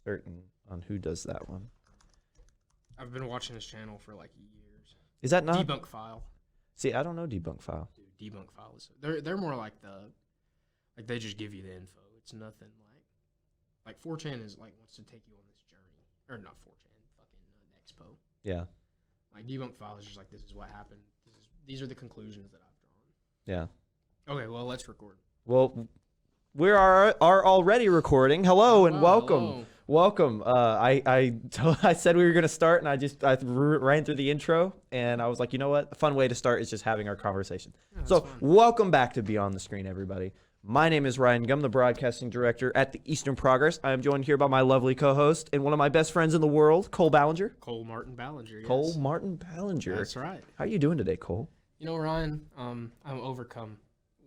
certain on who does that one. I've been watching his channel for like years. Is that not Debunk File? See, I don't know Debunk File. Dude, Debunk File is they're more like they just give you the info. It's nothing like 4chan is like wants to take you on this journey, or not 4chan, fucking Expo. Yeah. Like Debunk File is just like, this is what happened. These are the conclusions that I've drawn. Yeah. Okay, well, let's record. Well, we are already recording. Hello and welcome. Hello. Welcome. I said we were going to start, and I ran through the intro, and I was like, you know what? A fun way to start is just having our conversation. Yeah, So, fun. welcome back to Beyond the Screen, everybody. My name is Ryan Gumm, the broadcasting director at the Eastern Progress. I am joined here by my lovely co-host and one of my best friends in the world, Cole Ballinger. Cole Martin Ballinger. Yes. Cole Martin Ballinger. That's right. How are you doing today, Cole? You know, Ryan, I'm overcome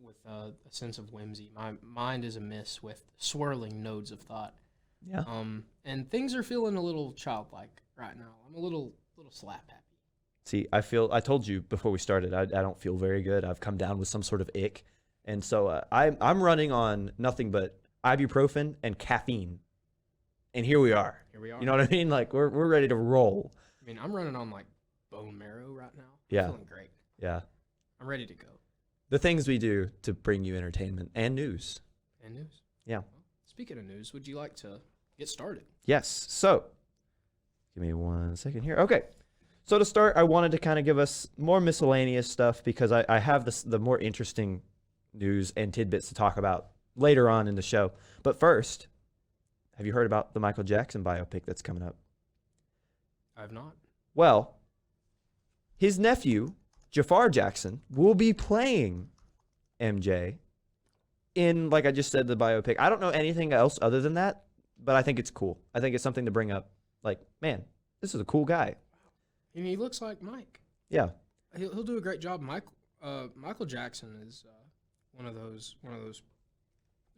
with a sense of whimsy. My mind is amiss with swirling nodes of thought. Yeah. And things are feeling a little childlike right now. I'm a little slap happy. See, I told you before we started, I don't feel very good. I've come down with some sort of ick. And so I'm running on nothing but ibuprofen and caffeine. And here we are. Here we are. You know what I mean? Like, we're ready to roll. I mean, I'm running on like bone marrow right now. Yeah. I'm feeling great. Yeah. I'm ready to go. The things we do to bring you entertainment and news. And news. Yeah. Well, speaking of news, would you like to get started? Yes. So, give me 1 second here. Okay. So to start, I wanted to kind of give us more miscellaneous stuff because I have the more interesting news and tidbits to talk about later on in the show. But first, have you heard about the Michael Jackson biopic that's coming up? I have not. Well, his nephew, Jafar Jackson, will be playing MJ in, like I just said, the biopic. I don't know anything else other than that, but I think it's cool. I think it's something to bring up. Like, man, this is a cool guy. And he looks like Mike. Yeah. He'll do a great job. Michael Jackson is one of those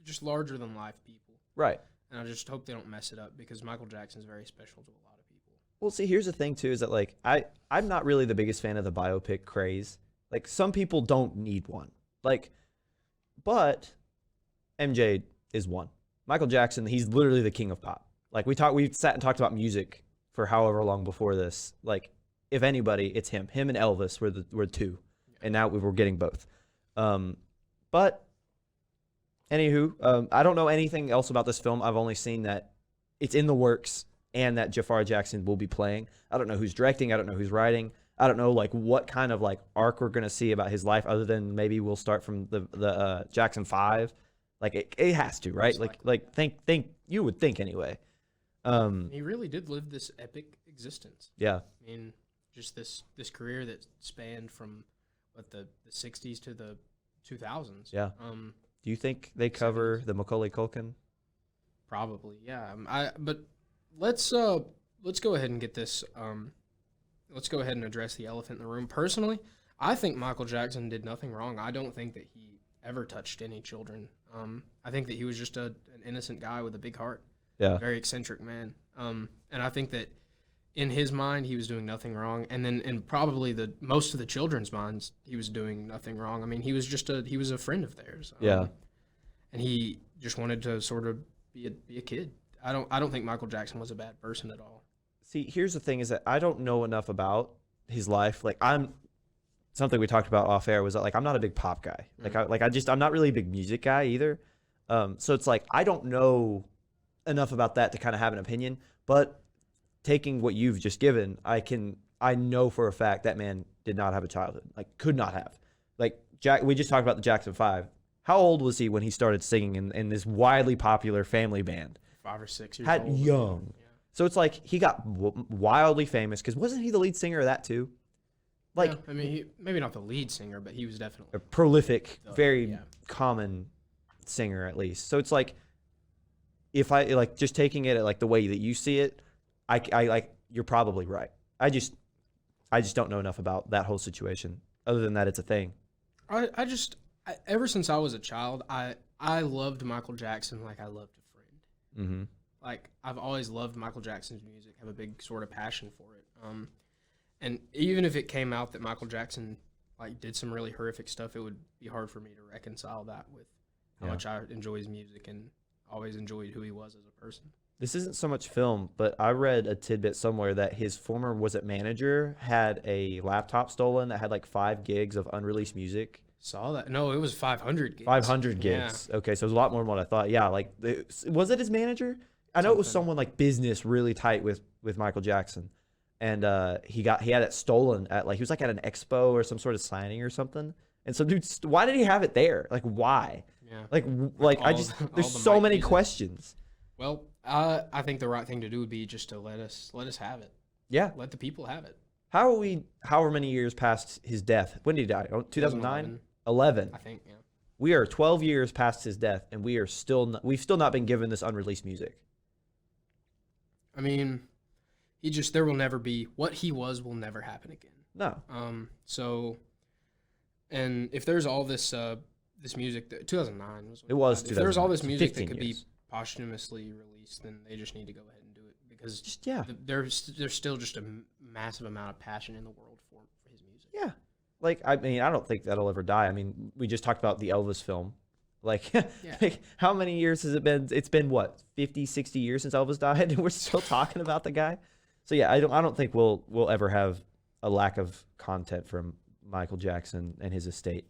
just larger than life people. Right. And I just hope they don't mess it up because Michael Jackson is very special to a lot of people. Well, see, here's the thing too, is that like I'm not really the biggest fan of the biopic craze. Like, some people don't need one. Like, but MJ is one. Michael Jackson, he's literally the king of pop. Like, we sat and talked about music for however long before this. Like, if anybody, it's him. Him and Elvis were two, and now we're getting both. But anywho, I don't know anything else about this film. I've only seen that it's in the works and that Jafar Jackson will be playing. I don't know who's directing. I don't know who's writing. I don't know like what kind of like arc we're gonna see about his life, other than maybe we'll start from the Jackson 5. Like, it has to, right? Like think you would think anyway. He really did live this epic existence. Yeah. I mean, just this career that spanned from the 60s to the 2000s. Yeah. Do you think they cover 70s. the Macaulay Culkin? Probably, yeah. But let's go ahead and get this. Let's go ahead and address the elephant in the room. Personally, I think Michael Jackson did nothing wrong. I don't think that he ever touched any children. I think that he was just an innocent guy with a big heart. Yeah. Very eccentric man. And I think that in his mind, he was doing nothing wrong. And then in probably most of the children's minds, he was doing nothing wrong. I mean, he was a friend of theirs. Yeah. And he just wanted to sort of be a kid. I don't think Michael Jackson was a bad person at all. See, here's the thing is that I don't know enough about his life. Like, something we talked about off air was that, like, I'm not a big pop guy. I'm not really a big music guy either. So it's like, I don't know enough about that to kind of have an opinion, but taking what you've just given, I know for a fact that man did not have a childhood. Like, could not have. Like, we just talked about the Jackson 5. How old was he when he started singing in this widely popular family band? 5 or 6 years old. Young. Yeah. So it's like he got wildly famous because wasn't he the lead singer of that too? Like, Yeah, I mean, he, maybe not the lead singer, but he was definitely a prolific, very yeah. common singer at least. So it's like, if I like just taking it at like the way that you see it, I like, you're probably right. I just don't know enough about that whole situation. Other than that, it's a thing. Ever since I was a child, I loved Michael Jackson like I loved a friend. Mm-hmm. Like, I've always loved Michael Jackson's music, have a big sort of passion for it. And even if it came out that Michael Jackson like did some really horrific stuff, it would be hard for me to reconcile that with how much I enjoy his music and always enjoyed who he was as a person. This isn't so much film, but I read a tidbit somewhere that his former manager had a laptop stolen that had like 5 gigs of unreleased music. Saw that? No, it was 500 gigs. 500 gigs. Okay, so it was a lot more than what I thought. Yeah, like was it his manager? I know it was someone like business really tight with Michael Jackson, and he had it stolen at like he was like at an expo or some sort of signing or something. And so, dude, why did he have it there? Like, why? Yeah. Like I just there's so many questions. Well, I think the right thing to do would be just to let us have it. Yeah. Let the people have it. However many years past his death? When did he die? 2009? 11. I think, yeah. We are 12 years past his death, and we've still not been given this unreleased music. I mean, there will never be what he was will never happen again. No. So, and if there's all this this music that 2009 was. It was. If there's all this music that could be posthumously released, then they just need to go ahead and do it because there's still just a massive amount of passion in the world for his music. Yeah. Like, I mean, I don't think that'll ever die. I mean, we just talked about the Elvis film. Like, like, how many years has it been? It's been, what, 50, 60 years since Elvis died, and we're still talking about the guy? So, yeah, I don't think we'll ever have a lack of content from Michael Jackson and his estate,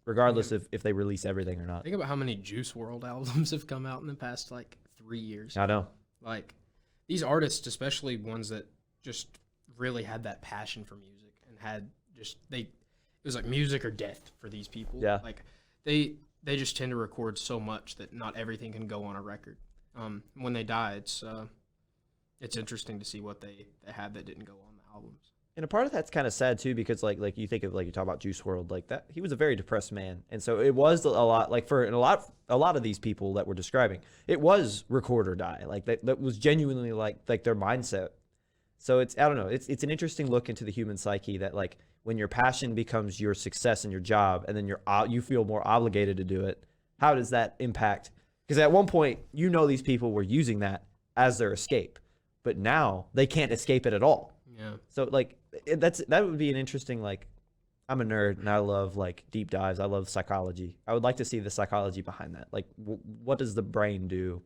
regardless if they release everything or not. Think about how many Juice WRLD albums have come out in the past, like, 3 years. I know. Like, these artists, especially ones that just really had that passion for music and had just, it was like music or death for these people. Yeah. Like, they just tend to record so much that not everything can go on a record. When they die, it's interesting to see what they had that didn't go on the albums. And a part of that's kind of sad too, because like you think of like you talk about Juice WRLD, like that he was a very depressed man, and so it was a lot like for a lot of these people that we're describing, it was record or die. Like that was genuinely like their mindset. So I don't know, it's an interesting look into the human psyche that like when your passion becomes your success and your job, and then you feel more obligated to do it. How does that impact? Because at one point, these people were using that as their escape, but now they can't escape it at all. Yeah. So like that would be an interesting, like, I'm a nerd and I love like deep dives. I love psychology. I would like to see the psychology behind that. Like, what does the brain do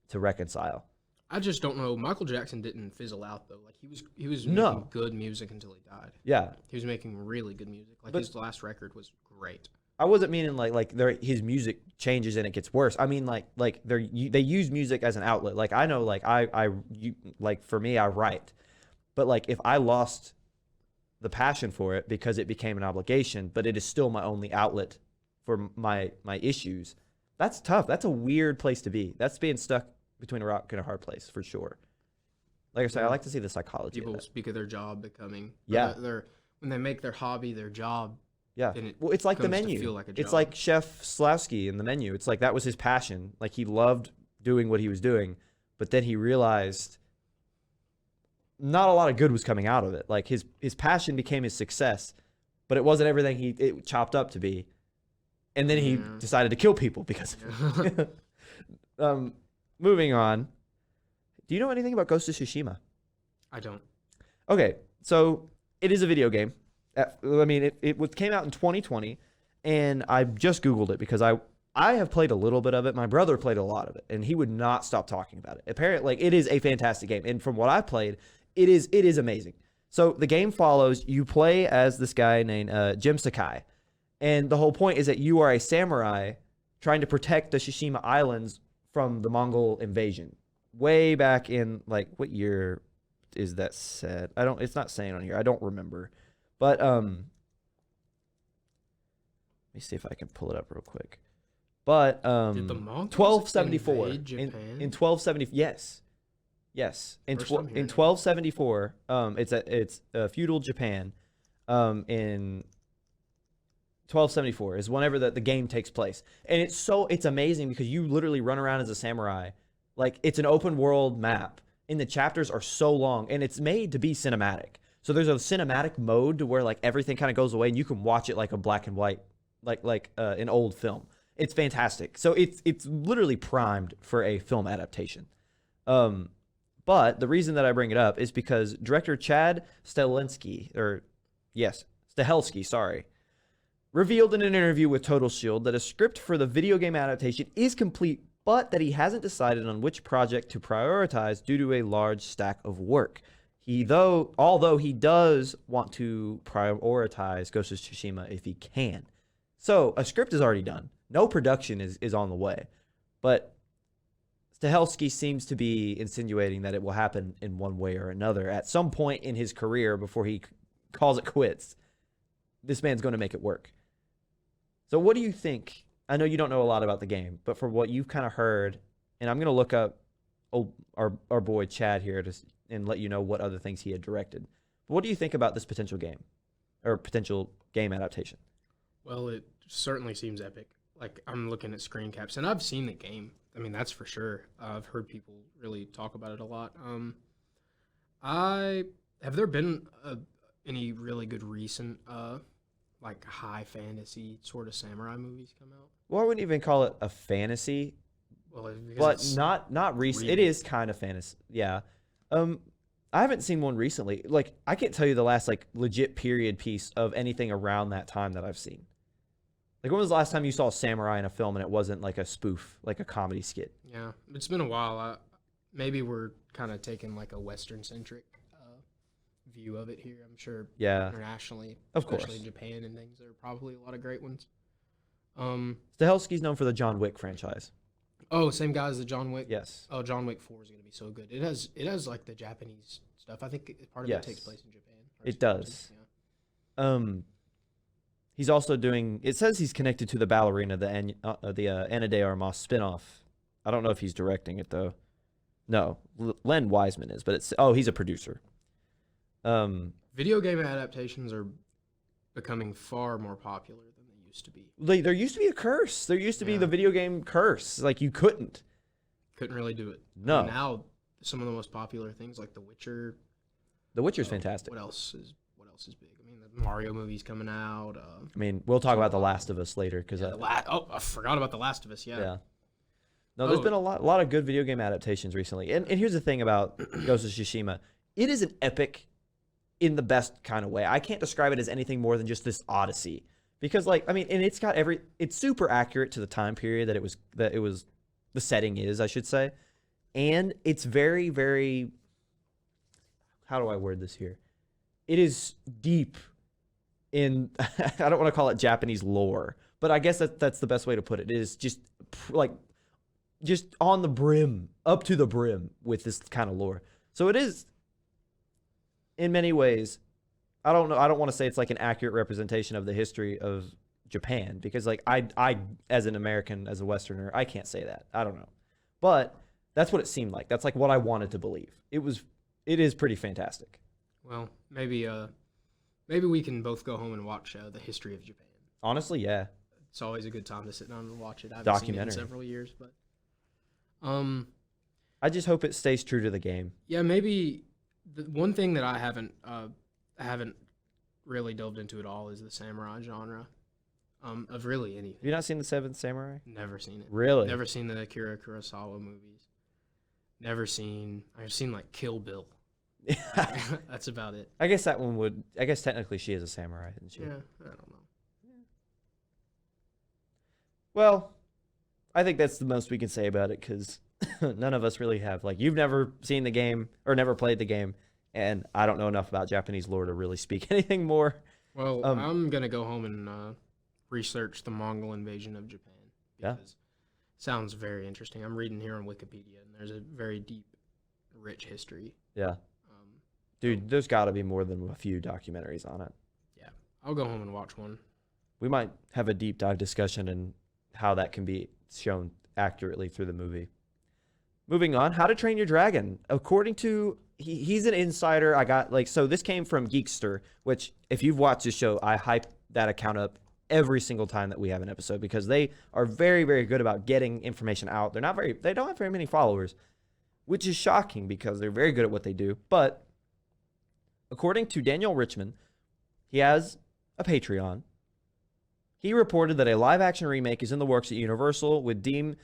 to reconcile? I just don't know. Michael Jackson didn't fizzle out though. Like he was making good music until he died. Yeah. He was making really good music. Like his last record was great. I wasn't meaning like his music changes and it gets worse. I mean like they use music as an outlet. Like I know like like for me I write. But like if I lost the passion for it because it became an obligation, but it is still my only outlet for my issues, that's tough. That's a weird place to be. That's being stuck between a rock and a hard place for sure. Like I said, I like to see the psychology. People speak of their job becoming when they make their hobby their job. Yeah. Well, it's like the menu. Like it's like Chef Slavsky in the menu. It's like that was his passion. Like he loved doing what he was doing, but then he realized not a lot of good was coming out of it. Like his passion became his success, but it wasn't everything it chopped up to be. And then he decided to kill people because of it. Moving on. Do you know anything about Ghost of Tsushima? I don't. Okay, so it is a video game. I mean, it came out in 2020, and I just Googled it because I have played a little bit of it. My brother played a lot of it, and he would not stop talking about it. Apparently, like, it is a fantastic game, and from what I played, it is amazing. So the game follows, you play as this guy named Jim Sakai, and the whole point is that you are a samurai trying to protect the Tsushima Islands from the Mongol invasion. Way back in, like, what year is that set? It's not saying on here. I don't remember. But let me see if I can pull it up real quick. But did the Mongols 1274 invade Japan? In 1270, yes. In 1274, it's feudal Japan. In 1274 is whenever the game takes place, and it's amazing because you literally run around as a samurai. Like, it's an open world map, and the chapters are so long, and it's made to be cinematic. So there's a cinematic mode to where like everything kind of goes away and you can watch it like a black and white, like an old film. It's fantastic. So it's literally primed for a film adaptation. But the reason that I bring it up is because director Chad Stahelski, revealed in an interview with Total Shield that a script for the video game adaptation is complete but that he hasn't decided on which project to prioritize due to a large stack of work. Although he does want to prioritize Ghost of Tsushima if he can. So a script is already done. No production is on the way. But Stahelski seems to be insinuating that it will happen in one way or another at some point in his career before he calls it quits. This man's going to make it work. So what do you think? I know you don't know a lot about the game, but from what you've kind of heard, and I'm going to look up our boy Chad here and let you know what other things he had directed. But what do you think about this potential game or potential game adaptation? Well, it certainly seems epic. Like, I'm looking at screen caps, and I've seen the game. I mean, that's for sure. I've heard people really talk about it a lot. Have there been any really good recent like high fantasy sort of samurai movies come out? Well, I wouldn't even call it a fantasy, Well, but not recent. It is kind of fantasy. Yeah. I haven't seen one recently. Like, I can't tell you the last like legit period piece of anything around that time that I've seen. Like, when was the last time you saw a samurai in a film and it wasn't like a spoof, like a comedy skit? Yeah, it's been a while. Maybe we're kind of taking like a Western-centric view of it here. I'm sure internationally, of especially course, in Japan and things, there are probably a lot of great ones. Stahelski's known for the John Wick franchise. Oh, same guy as the John Wick? Yes. Oh, John Wick 4 is going to be so good. It has like the Japanese stuff. I think part of it takes place in Japan. It does. Yeah. He's also doing, it says he's connected to the ballerina, the Ana de Armas spinoff. I don't know if he's directing it, though. No, Len Wiseman is, but he's a producer. Video game adaptations are becoming far more popular than they used to be. There used to be a curse. There used to be the video game curse. Like, you couldn't really do it. No. And now, some of the most popular things like The Witcher. The Witcher's fantastic. What else is big? I mean, the Mario movie's coming out. I mean, we'll talk about The Last of Us later because I forgot about The Last of Us. Yeah. No, there's been a lot of good video game adaptations recently. And here's the thing about Ghost of Tsushima. It is an epic in the best kind of way. I can't describe it as anything more than just this odyssey. Because, like, I mean, and it's super accurate to the time period that it was the setting is, I should say. And it's very, very, how do I word this here? It is deep in, I don't want to call it Japanese lore, but I guess that's the best way to put it. It is just on the brim, up to the brim with this kind of lore. So it is, in many ways, I don't know. I don't want to say it's like an accurate representation of the history of Japan because, like, I as an American, as a Westerner, I can't say that. I don't know, but that's what it seemed like. That's like what I wanted to believe. It is pretty fantastic. Well, maybe we can both go home and watch The History of Japan. Honestly, yeah. It's always a good time to sit down and watch it. I haven't Documentary. seen it in several years, but I just hope it stays true to the game. Yeah, maybe the one thing that I haven't really delved into at all is the samurai genre. Of really anything. Have you not seen The Seventh Samurai? Never seen it. Really? Never seen the Akira Kurosawa movies. I've seen like Kill Bill. That's about it. I guess technically she is a samurai, isn't she? Yeah, I don't know. Well, I think that's the most we can say about it because none of us really have. Like, you've never seen the game or never played the game, and I don't know enough about Japanese lore to really speak anything more. Well, I'm going to go home and research the Mongol invasion of Japan. Yeah. It sounds very interesting. I'm reading here on Wikipedia, and there's a very deep, rich history. Yeah. Dude, there's got to be more than a few documentaries on it. Yeah. I'll go home and watch one. We might have a deep dive discussion in how that can be shown accurately through the movie. Moving on, How to Train Your Dragon. According to, he's an insider. So this came from Geekster, which if you've watched the show, I hype that account up every single time that we have an episode because they are very, very good about getting information out. They don't have very many followers, which is shocking because they're very good at what they do. But according to Daniel Richman, he has a Patreon. He reported that a live-action remake is in the works at Universal with Dean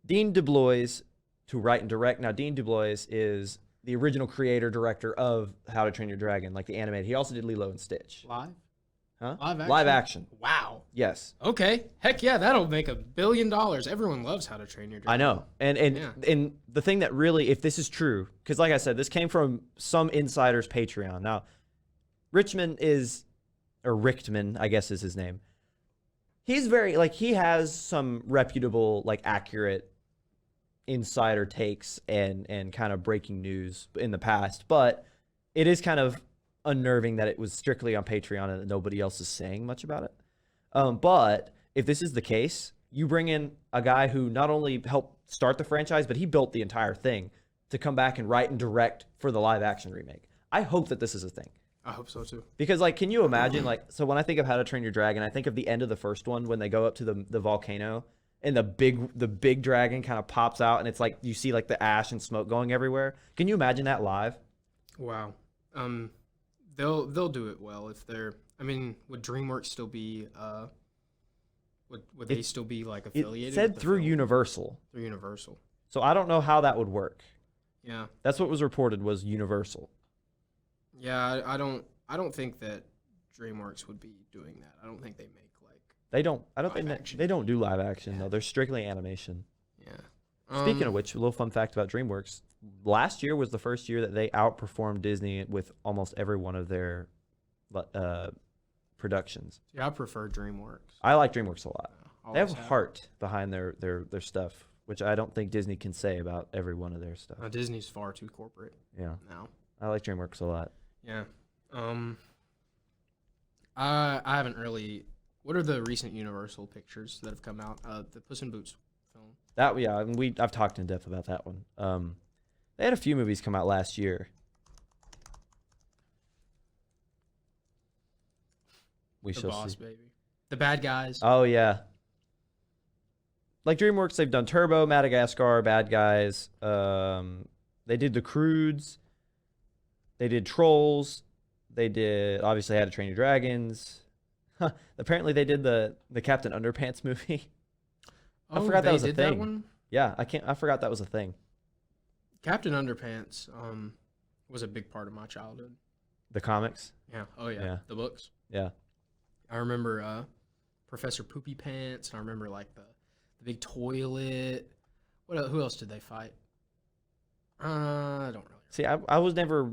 DeBlois to write and direct. Now, Dean DeBlois is the original creator, director of How to Train Your Dragon, like the animated. He also did Lilo and Stitch. Live? Huh? Live action? Live action. Wow. Yes. Okay. Heck yeah, that'll make $1 billion. Everyone loves How to Train Your Dragon. I know. And the thing that really, if this is true, because like I said, this came from some insider's Patreon. Now, Richtman, I guess is his name. He's very, like, he has some reputable, like, accurate insider takes and kind of breaking news in the past, but it is kind of unnerving that it was strictly on Patreon and that nobody else is saying much about it. But if this is the case, you bring in a guy who not only helped start the franchise, but he built the entire thing to come back and write and direct for the live action remake. I hope that this is a thing. I hope so too. Because, like, can you imagine, like, so when I think of How to Train Your Dragon, I think of the end of the first one when they go up to the volcano and the big dragon kind of pops out and it's like you see like the ash and smoke going everywhere. Can you imagine that live? Wow. They'll do it well if they're. I mean, would DreamWorks still be? Would they still be like affiliated? It said with the through film? Universal. Through Universal. So I don't know how that would work. Yeah. That's what was reported was Universal. Yeah, I don't think that DreamWorks would be doing that. I don't think they make like. They don't. I don't live think action. they don't do live action Yeah. though. They're strictly animation. Yeah. Speaking of which, a little fun fact about DreamWorks: last year was the first year that they outperformed Disney with almost every one of their productions. Yeah, I prefer DreamWorks. I like DreamWorks a lot. They have Always heart behind their stuff, which I don't think Disney can say about every one of their stuff. Disney's far too corporate Yeah, now. I like DreamWorks a lot. Yeah. I haven't really. What are the recent Universal pictures that have come out? The Puss in Boots film. And I've talked in depth about that one. They had a few movies come out last year. We The shall Boss see. Baby. The Bad Guys. Oh yeah. Like DreamWorks, they've done Turbo, Madagascar, Bad Guys. They did The Croods. They did Trolls. They did obviously How to Train Your Dragons. Apparently they did the Captain Underpants movie. I forgot that was a did thing. That one? Yeah, I forgot that was a thing. Captain Underpants was a big part of my childhood. The comics. Yeah. Oh yeah. Yeah. The books. Yeah. I remember Professor Poopy Pants, and I remember like the big toilet. Who else did they fight? I don't really. See, I was never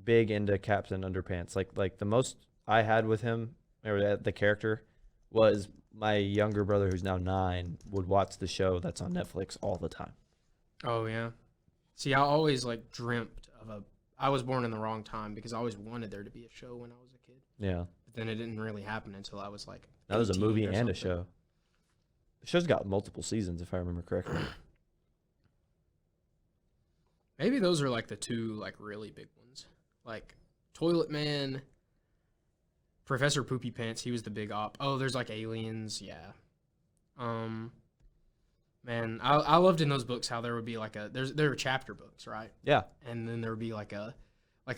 big into Captain Underpants. Like the most I had with him or the character was my younger brother, who's now 9, would watch the show that's on Netflix all the time. Oh yeah. See, I always like dreamt of a. I was born in the wrong time because I always wanted there to be a show when I was a kid. Yeah. But then it didn't really happen until I was like. That was a 18 movie or and a something. show. The show's got multiple seasons, if I remember correctly. Maybe those are like the two like really big ones. Like Toilet Man, Professor Poopy Pants, he was the big op. Oh, there's like aliens, yeah. Man, I loved in those books how there would be like there were chapter books, right? Yeah. And then there would be like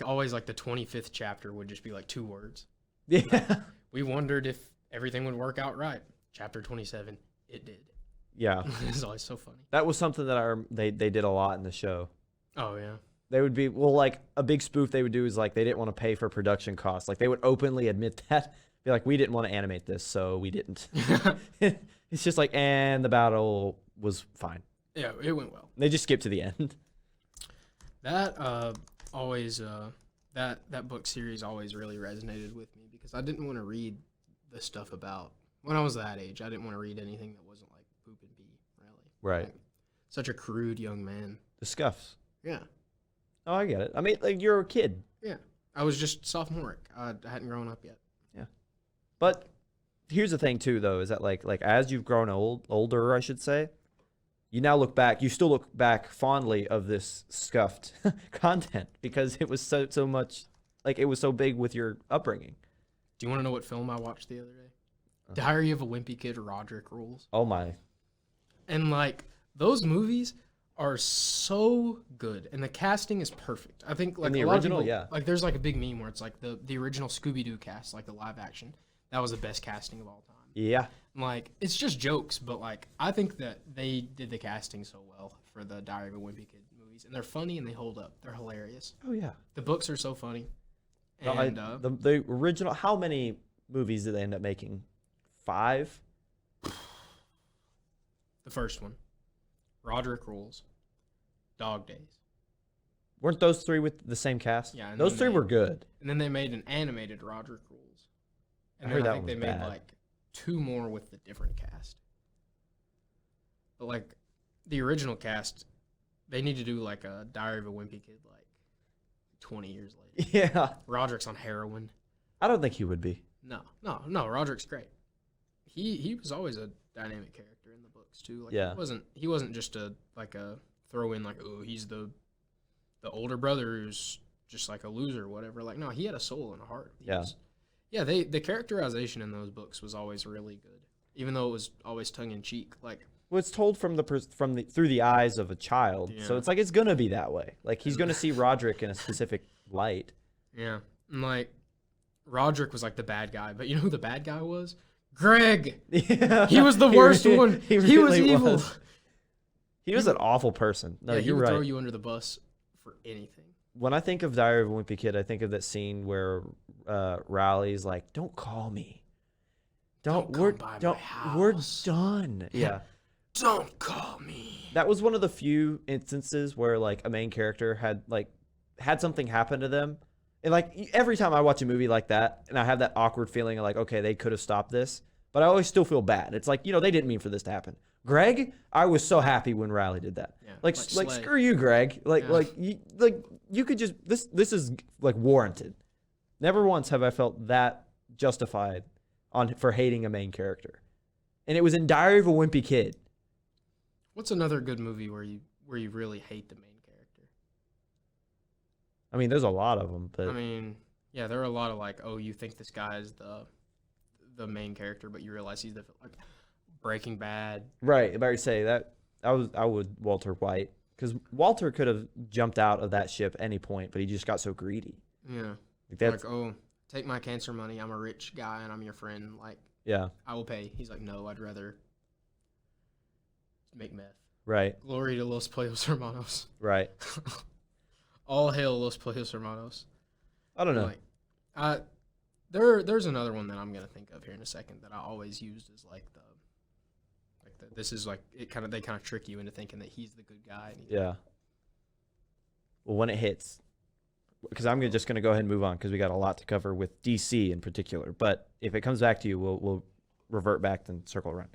always like the 25th chapter would just be like 2 words. Yeah. We wondered if everything would work out right. Chapter 27, it did. Yeah. It's always so funny. That was something that they did a lot in the show. Oh yeah. They would be, well, like a big spoof they would do is like they didn't want to pay for production costs. Like they would openly admit that. Be like, we didn't want to animate this, so we didn't. It's just like, and the battle was fine. Yeah, it went well. They just skipped to the end. That always that book series always really resonated with me because I didn't want to read the stuff about when I was that age. I didn't want to read anything that wasn't like poop and pee, really. Right. Like, such a crude young man. The scuffs. Yeah. Oh, I get it. I mean, like you're a kid. Yeah. I was just sophomoric. I hadn't grown up yet. Yeah. But here's the thing too, though, is that like as you've grown older, I should say, you now look back. You still look back fondly of this scuffed content because it was so much like it was so big with your upbringing. Do you want to know what film I watched the other day? Diary of a Wimpy Kid, Roderick Rules. Oh my. And like those movies are so good, and the casting is perfect. I think like In the a lot original, of people, yeah. like there's like a big meme where it's like the original Scooby-Doo cast, like the live action, that was the best casting of all time. Yeah. And, like it's just jokes, but like I think that they did the casting so well for the Diary of a Wimpy Kid movies, and they're funny and they hold up. They're hilarious. Oh yeah. The books are so funny. No, And the original. How many movies did they end up making? 5? The first one, Roderick Rules, Dog Days. Weren't those 3 with the same cast? Yeah, and those then 3 were good. And then they made an animated Roderick Rules. And I then heard I that think one they was made bad. like 2 more with the different cast. But like the original cast, they need to do like a Diary of a Wimpy Kid like 20 years later. Yeah. Roderick's on heroin. I don't think he would be. No. Roderick's great. He was always a dynamic character in the books too. Like Yeah. he wasn't just a throw in like, oh, he's the older brother who's just like a loser or whatever. Like, no, he had a soul and a heart. The characterization in those books was always really good, even though it was always tongue in cheek. Like, Well, it's told through the eyes of a child, so it's like it's gonna be that way. Like he's gonna see Roderick in a specific light. yeah, and like Roderick was like the bad guy, but you know who the bad guy was? Greg. Yeah. He was the worst one. He was really evil. He was an awful person. No, he you're would right. throw you under the bus for anything. When I think of Diary of a Wimpy Kid, I think of that scene where Riley's like, "Don't call me. Don't come by my We're house." done." Yeah. Don't call me. That was one of the few instances where like a main character had something happen to them. And like every time I watch a movie like that and I have that awkward feeling of like, okay, they could have stopped this, but I always still feel bad. It's like, they didn't mean for this to happen. Greg, I was so happy when Riley did that. Yeah, Like Slay. screw you, Greg. You could just this is like warranted. Never once have I felt that justified for hating a main character. And it was in Diary of a Wimpy Kid. What's another good movie where you really hate the main character? I mean, there's a lot of them, but I mean, yeah, there are a lot of like, oh, you think this guy is the main character, but you realize he's like Breaking Bad. right. About to say that I would Walter White because Walter could have jumped out of that ship any point, but he just got so greedy. Yeah. That's Like, oh, take my cancer money. I'm a rich guy and I'm your friend. Like, yeah, I will pay. He's like, no, I'd rather make meth. right, Glory to Los Pollos Hermanos. right. All hail Los Pollos Hermanos. I don't know. Like, there's another one that I'm gonna think of here in a second that I always used as this is like they kind of trick you into thinking that he's the good guy. Yeah. Well, when it hits, because I'm just gonna go ahead and move on because we got a lot to cover with DC in particular. But if it comes back to you, we'll revert back and circle around.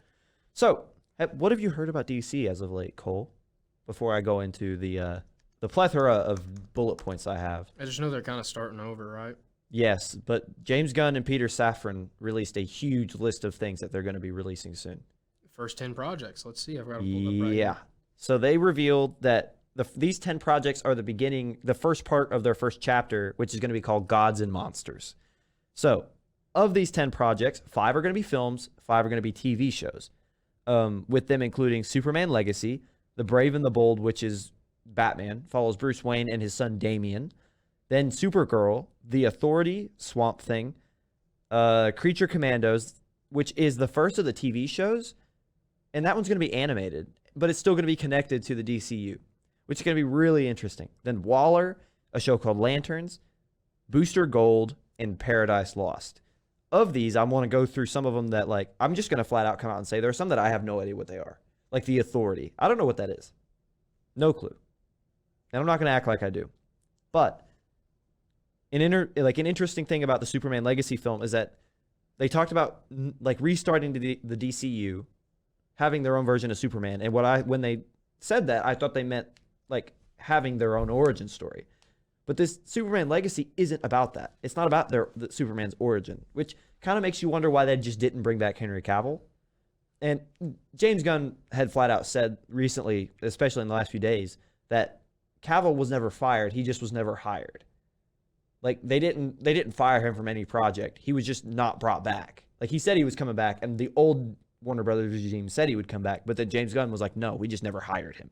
So, what have you heard about DC as of late, Cole? Before I go into the plethora of bullet points I have. I just know they're kind of starting over, right? Yes, but James Gunn and Peter Safran released a huge list of things that they're going to be releasing soon. First 10 projects. Let's see. I've got to pull it up right Yeah. here. So they revealed that these 10 projects are the first part of their first chapter, which is going to be called Gods and Monsters. So of these 10 projects, 5 are going to be films, 5 are going to be TV shows, with them including Superman Legacy, The Brave and the Bold, which is Batman, follows Bruce Wayne and his son Damian. Then Supergirl, The Authority, Swamp Thing, Creature Commandos, which is the first of the TV shows. And that one's going to be animated, but it's still going to be connected to the DCU, which is going to be really interesting. Then Waller, a show called Lanterns, Booster Gold, and Paradise Lost. Of these, I want to go through some of them that, like, I'm just going to flat out come out and say there are some that I have no idea what they are. Like The Authority. I don't know what that is. No clue. And I'm not going to act like I do. But an interesting thing about the Superman Legacy film is that they talked about like restarting the DCU, having their own version of Superman. And when they said that, I thought they meant like having their own origin story. But this Superman Legacy isn't about that. It's not about the Superman's origin, which kind of makes you wonder why they just didn't bring back Henry Cavill. And James Gunn had flat out said recently, especially in the last few days, that Cavill was never fired. He just was never hired. Like they didn't fire him from any project. He was just not brought back. Like he said he was coming back, and the old Warner Brothers regime said he would come back, but then James Gunn was like, no, we just never hired him.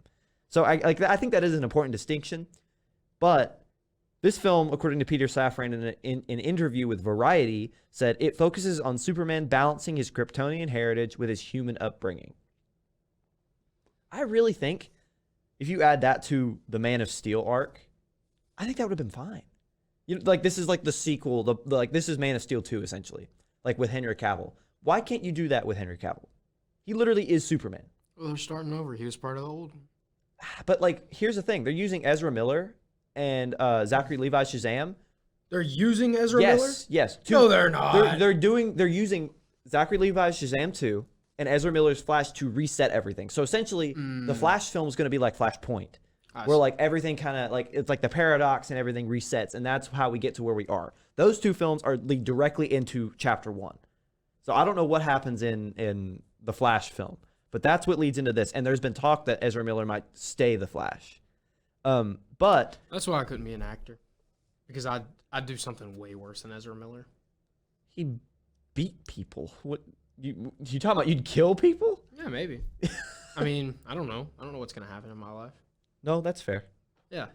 So I think that is an important distinction. But this film, according to Peter Safran in an interview with Variety, said it focuses on Superman balancing his Kryptonian heritage with his human upbringing. I really think if you add that to the Man of Steel arc, I think that would have been fine. Like this is like the sequel. Like this is Man of Steel 2 essentially. like with Henry Cavill. Why can't you do that with Henry Cavill? He literally is Superman. Well, they're starting over. He was part of the old one. But like, here's the thing: they're using Ezra Miller and Zachary Levi Shazam. They're using Ezra Miller? Yes. No, they're not. They're using Zachary Levi Shazam 2 and Ezra Miller's Flash to reset everything. So essentially, the Flash film is going to be like Flashpoint, where like everything kind of like it's like the paradox and everything resets, and that's how we get to where we are. Those two films lead directly into Chapter 1. So I don't know what happens in the Flash film, but that's what leads into this. And there's been talk that Ezra Miller might stay the Flash. But that's why I couldn't be an actor, because I'd do something way worse than Ezra Miller. He beat people. What you talking about? You'd kill people? Yeah, maybe. I mean, I don't know. I don't know what's gonna happen in my life. No, that's fair. Yeah.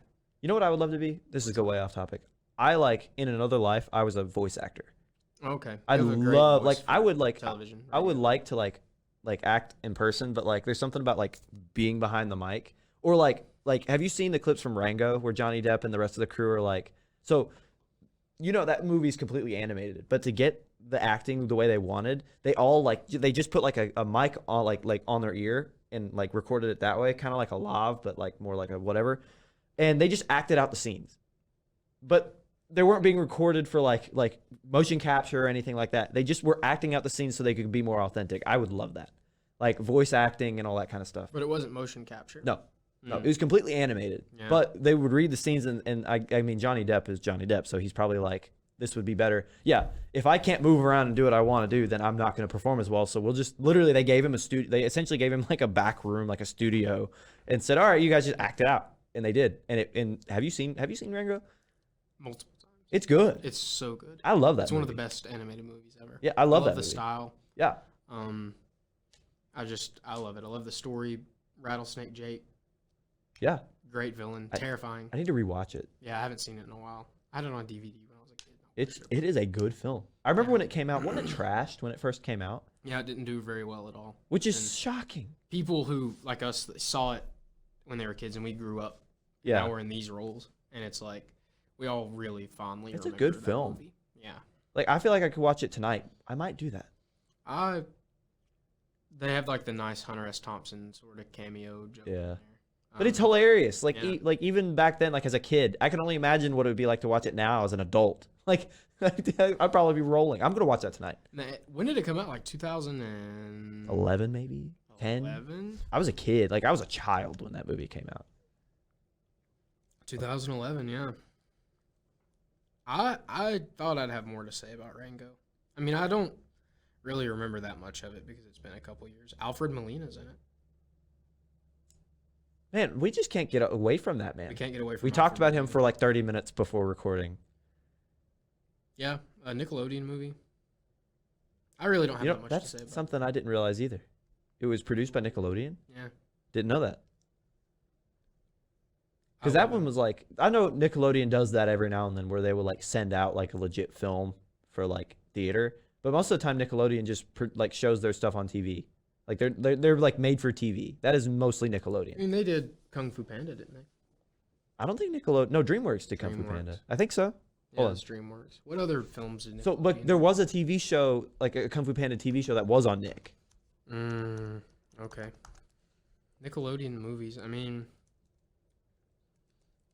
You know what I would love to be? This is go way off topic. In another life, I was a voice actor. Okay. I'd love I would like television. I would like to like act in person, but like there's something about like being behind the mic or like have you seen the clips from Rango where Johnny Depp and the rest of the crew are like so you know that movie's completely animated, but to get the acting the way they wanted, they all they just put like a mic on like on their ear and like recorded it that way, kind of like a lav, but like more like a whatever, and they just acted out the scenes, but they weren't being recorded for like motion capture or anything like that. They just were acting out the scenes so they could be more authentic. I would love that, like voice acting and all that kind of stuff. But it wasn't motion capture. No, it was completely animated. Yeah. But they would read the scenes, and I mean Johnny Depp is Johnny Depp, so he's probably like, this would be better. Yeah, if I can't move around and do what I want to do, then I'm not going to perform as well. So we'll just literally they gave him a studio. They essentially gave him like a back room, like a studio, and said, all right, you guys just act it out, and they did. And have you seen Rango? Multiple. It's good. It's so good. I love that. It's movie. one of the best animated movies ever. Yeah, I love that the movie. Style. Yeah. I love it. I love the story. Rattlesnake Jake. Yeah. Great villain. Terrifying. I need to rewatch it. Yeah, I haven't seen it in a while. I had it on DVD when I was a kid. It is a good film. I remember when it came out. Wasn't it trashed when it first came out? Yeah, it didn't do very well at all. Which is shocking. People who like us saw it when they were kids and we grew up. Yeah. Now we're in these roles, and it's like. We all really fondly remember. It's a good film. Movie. Yeah. Like I feel like I could watch it tonight. I might do that. They have like the nice Hunter S. Thompson sort of cameo joke. Yeah. In there. But it's hilarious. Like even back then, like as a kid, I can only imagine what it would be like to watch it now as an adult. Like I'd probably be rolling. I'm gonna watch that tonight. When did it come out? Like 2011, maybe 10. 11? I was a kid. Like I was a child when that movie came out. 2011, yeah. I thought I'd have more to say about Rango. I mean, I don't really remember that much of it because it's been a couple years. Alfred Molina's in it. Man, we just can't get away from that, man. We can't get away from We talked about him for like 30 minutes before recording. Yeah, a Nickelodeon movie. I really don't have that much to say about That's something I didn't realize either. It was produced by Nickelodeon? Yeah. Didn't know that. Because that one was like, I know Nickelodeon does that every now and then where they will like send out like a legit film for like theater. But most of the time Nickelodeon just like shows their stuff on TV. Like they're like made for TV. That is mostly Nickelodeon. I mean, they did Kung Fu Panda, didn't they? I don't think Nickelodeon. No, DreamWorks did Kung Fu Panda. I think so. Yeah, it's DreamWorks. What other films did Nickelodeon? So, but there was a TV show, like a Kung Fu Panda TV show that was on Nick. Okay. Nickelodeon movies. I mean,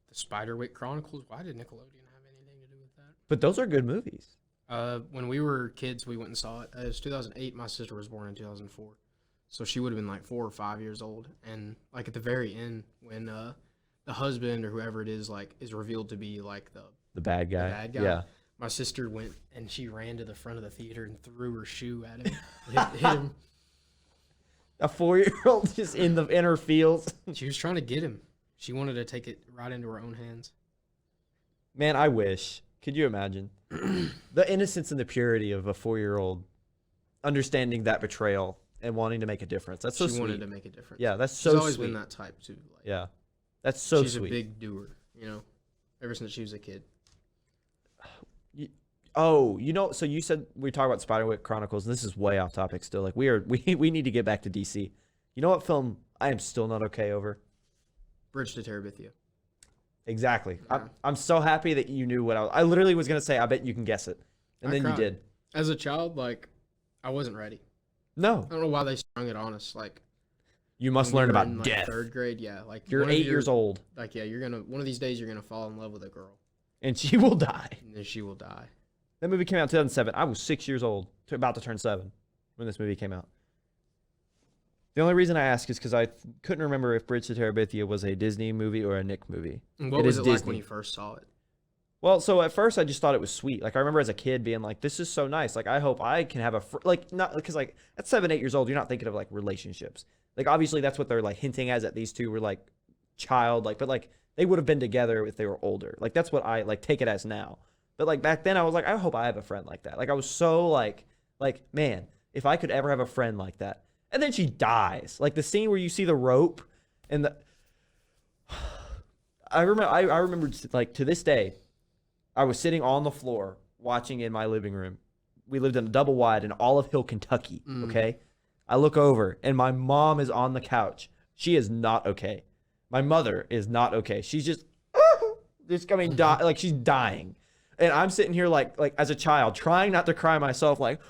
the Spiderwick Chronicles. Why did Nickelodeon have anything to do with that? But those are good movies. When we were kids, we went and saw it. It was 2008. My sister was born in 2004. So she would have been like 4 or 5 years old. And like at the very end, when the husband or whoever it is like is revealed to be like the bad guy. Yeah. My sister went and she ran to the front of the theater and threw her shoe at him. hit him. A 4-year-old just in her feels. She was trying to get him. She wanted to take it right into her own hands. Man, I wish. Could you imagine? The innocence and the purity of a 4-year-old understanding that betrayal and wanting to make a difference. That's so sweet. She wanted to make a difference. Yeah, that's so sweet. She's always been that type, too. Like, yeah. That's so she's sweet. She's a big doer, you know, ever since she was a kid. Oh, you know, so you said we talk about Spiderwick Chronicles, and this is way off topic still. Like, we need to get back to DC. You know what film I am still not okay over? Bridge to Terabithia. Exactly. Yeah. I'm so happy that you knew what I literally was going to say, I bet you can guess it. And then you did. As a child, like, I wasn't ready. No, I don't know why they sprung it on us. Like, you must when we learn were about in, like, death. third grade, yeah. Like, You're one of 8 years old, Like, yeah, one of these days you're gonna fall in love with a girl, and she will die. and then she will die. That movie came out in 2007. I was 6 years old, about to turn 7 when this movie came out. The only reason I ask is because I couldn't remember if Bridge to Terabithia was a Disney movie or a Nick movie. And what It was is it like Disney. when you first saw it? Well, so at first I just thought it was sweet. Like I remember as a kid being like, "This is so nice." Like I hope I can have a like not because like at 7, 8 years old, you're not thinking of like relationships. Like obviously that's what they're like hinting as that these two were like child like, but like they would have been together if they were older. Like that's what I like take it as now. But like back then I was like, I hope I have a friend like that. Like I was so like man, if I could ever have a friend like that. And then she dies. Like the scene where you see the rope and the I remember like to this day I was sitting on the floor watching in my living room. We lived in a double wide in Olive Hill, Kentucky, okay? I look over and my mom is on the couch. She is not okay. My mother is not okay. She's just like she's dying. And I'm sitting here like as a child trying not to cry myself like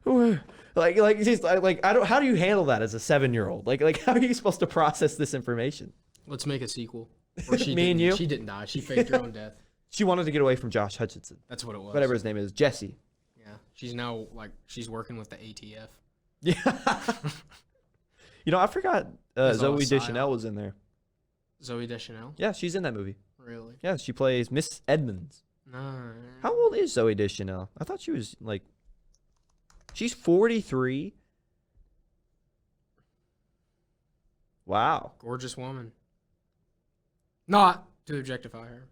just like I don't how do you handle that as a 7-year-old? Like how are you supposed to process this information? Let's make a sequel. Where Me and you? She didn't die. She faked her own death. She wanted to get away from Josh Hutcherson. That's what it was. Whatever his name is, Jesse. Yeah. She's now like she's working with the ATF. Yeah. You know, I forgot It's all Zoe a Deschanel psyop. was in there. Zoe Deschanel. Yeah, she's in that movie. Really? Yeah, she plays Miss Edmonds. No. How old is Zoe Deschanel? I thought she was like she's 43. Wow. Gorgeous woman. Not to objectify her.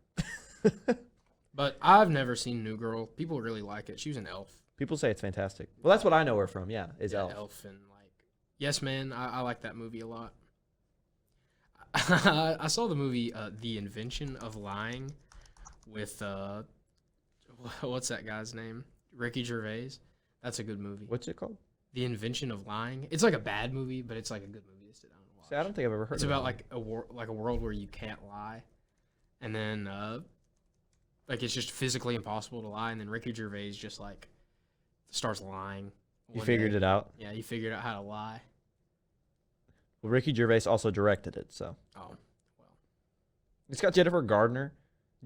But I've never seen New Girl. People really like it. She was an elf. People say it's fantastic. Well, that's what I know her from. Yeah, is Yeah, Elf. Elf and like Yes Man. I like that movie a lot. I saw the movie The Invention of Lying with what's that guy's name? Ricky Gervais. That's a good movie. What's it called? The Invention of Lying. It's like a bad movie, but it's like a good movie to sit down and watch. See, I don't think I've ever heard It's of about that. like a world where you can't lie, and then like it's just physically impossible to lie, and then Ricky Gervais just like starts lying. You figured it out. Yeah, he figured out how to lie. Well, Ricky Gervais also directed it, so. Oh, It's got Jennifer Gardner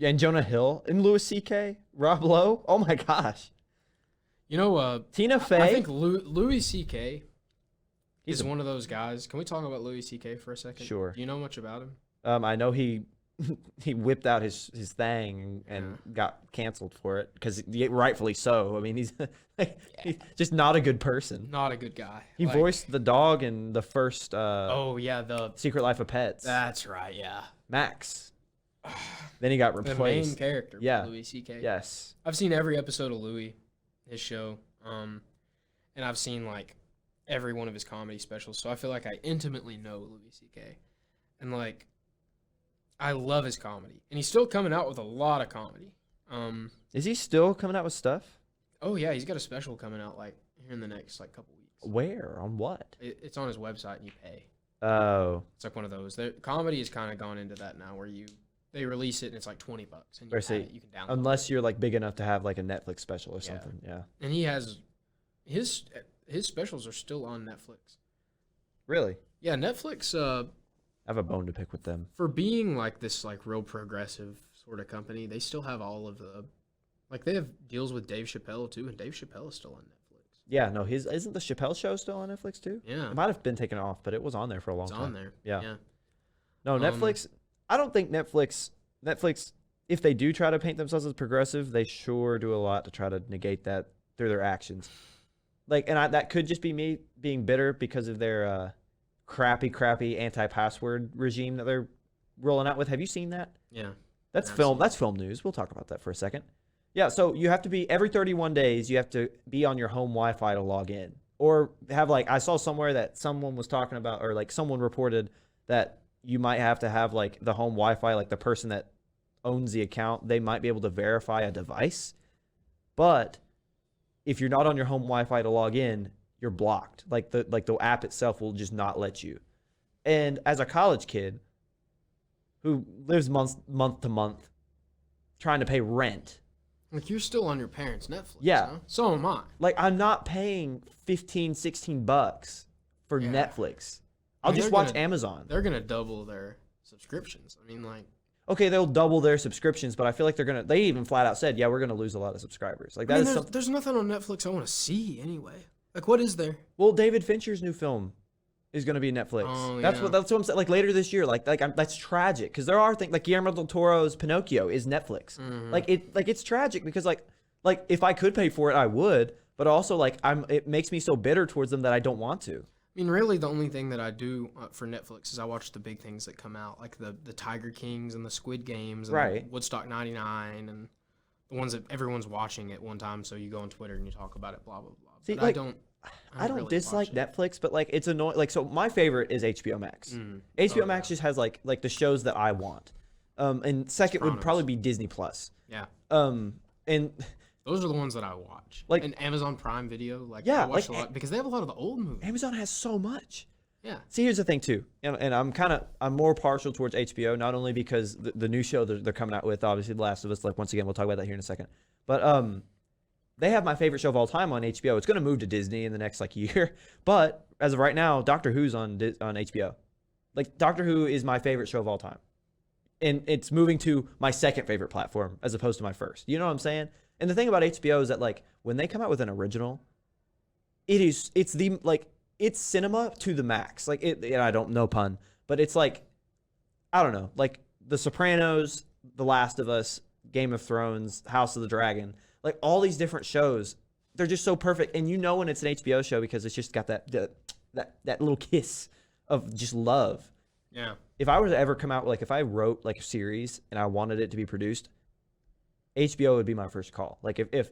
and Jonah Hill and Louis C.K., Rob Lowe. Oh my gosh. you know, Tina Fey. I think Louis C.K. He's is one of those guys. Can we talk about Louis C.K. for a second? Sure. Do you know much about him? I know he he whipped out his thing and got canceled for it because rightfully so. I mean, he's just not a good person. Not a good guy. He voiced the dog in the first Oh yeah, the Secret Life of Pets. that's right. Yeah, Max. Then he got the replaced. main character. Yeah. Louis C.K. Yes. I've seen every episode of Louis, his show, and I've seen like every one of his comedy specials. So I feel like I intimately know Louis C.K. and like I love his comedy, and he's still coming out with a lot of comedy. Is he still coming out with stuff? Oh yeah, he's got a special coming out like here in the next like couple weeks. Where? On what? It's on his website, and you pay. Oh. It's like one of those. Comedy has kind of gone into that now, where they release it and it's like $20, and you, Or see, you can download. Unless you're like big enough to have like a Netflix special or Yeah. something. Yeah. And he has his specials are still on Netflix. Really? Yeah, Netflix. I have a bone to pick with them. For being like this like real progressive sort of company, they still have all of the like they have deals with Dave Chappelle too, and Dave Chappelle is still on Netflix. Yeah, no, isn't the Chappelle Show still on Netflix too? Yeah, It might have been taken off, but it was on there for a long it's time. on there. Yeah. No, Netflix. I don't think Netflix. If they do try to paint themselves as progressive, they sure do a lot to try to negate that through their actions. Like, and that could just be me being bitter because of their crappy anti-password regime that they're rolling out with. Have you seen that? Yeah. That's I've film. seen That's film news. We'll talk about that for a second. Yeah, so you have to be every 31 days. You have to be on your home Wi-Fi to log in, or have like I saw somewhere that someone was talking about, or like someone reported that you might have to have like the home Wi-Fi, like the person that owns the account, they might be able to verify a device, but if you're not on your home Wi-Fi to log in, you're blocked. Like the app itself will just not let you. And as a college kid who lives month to month trying to pay rent, Like, you're still on your parents' Netflix, Yeah. huh? So am I. Like, I'm not paying 15, 16 bucks for Yeah. Netflix. I I'll mean, just they're watch gonna- Amazon. They're going to double their subscriptions. I mean, like... Okay, they'll double their subscriptions, but I feel like they even flat out said, yeah, we're going to lose a lot of subscribers. Like, I mean, something. there's nothing on Netflix I want to see anyway. Like, what is there? Well, David Fincher's new film is going to be Netflix. Oh, that's yeah. what I'm saying. Like later this year, that's tragic because there are things like Guillermo del Toro's Pinocchio is Netflix. It's tragic because like if I could pay for it, I would. But also like it makes me so bitter towards them that I don't want to. I mean, really, the only thing that I do for Netflix is I watch the big things that come out, like the Tiger Kings and the Squid Games and Right. Woodstock 99 and the ones that everyone's watching at one time. So you go on Twitter and you talk about it, blah, blah, blah. See, But like, I don't don't really dislike watch it. Netflix, but like it's annoying. Like so, my favorite is HBO Max. HBO Max just has like the shows that I want. And second would Sopranos. probably be Disney Plus. Yeah. And Those are the ones that I watch. Like- and Amazon Prime Video. Like, Yeah, I watch like, a lot because they have a lot of the old movies. Amazon has so much. Yeah. See, here's the thing too, and I'm more partial towards HBO, not only because the new show they're coming out with, obviously The Last of Us. Like once again, we'll talk about that here in a second. But they have my favorite show of all time on HBO. It's going to move to Disney in the next like year, but as of right now, Doctor Who's on HBO. Like Doctor Who is my favorite show of all time, and it's moving to my second favorite platform as opposed to my first. You know what I'm saying? And the thing about HBO is that like when they come out with an original, it's cinema to the max. Like I don't know pun, but it's like, I don't know, like The Sopranos, The Last of Us, Game of Thrones, House of the Dragon, like all these different shows, they're just so perfect. And you know when it's an HBO show because it's just got that little kiss of just love. Yeah. If I were to ever come out, like if I wrote like a series and I wanted it to be produced, HBO would be my first call. Like if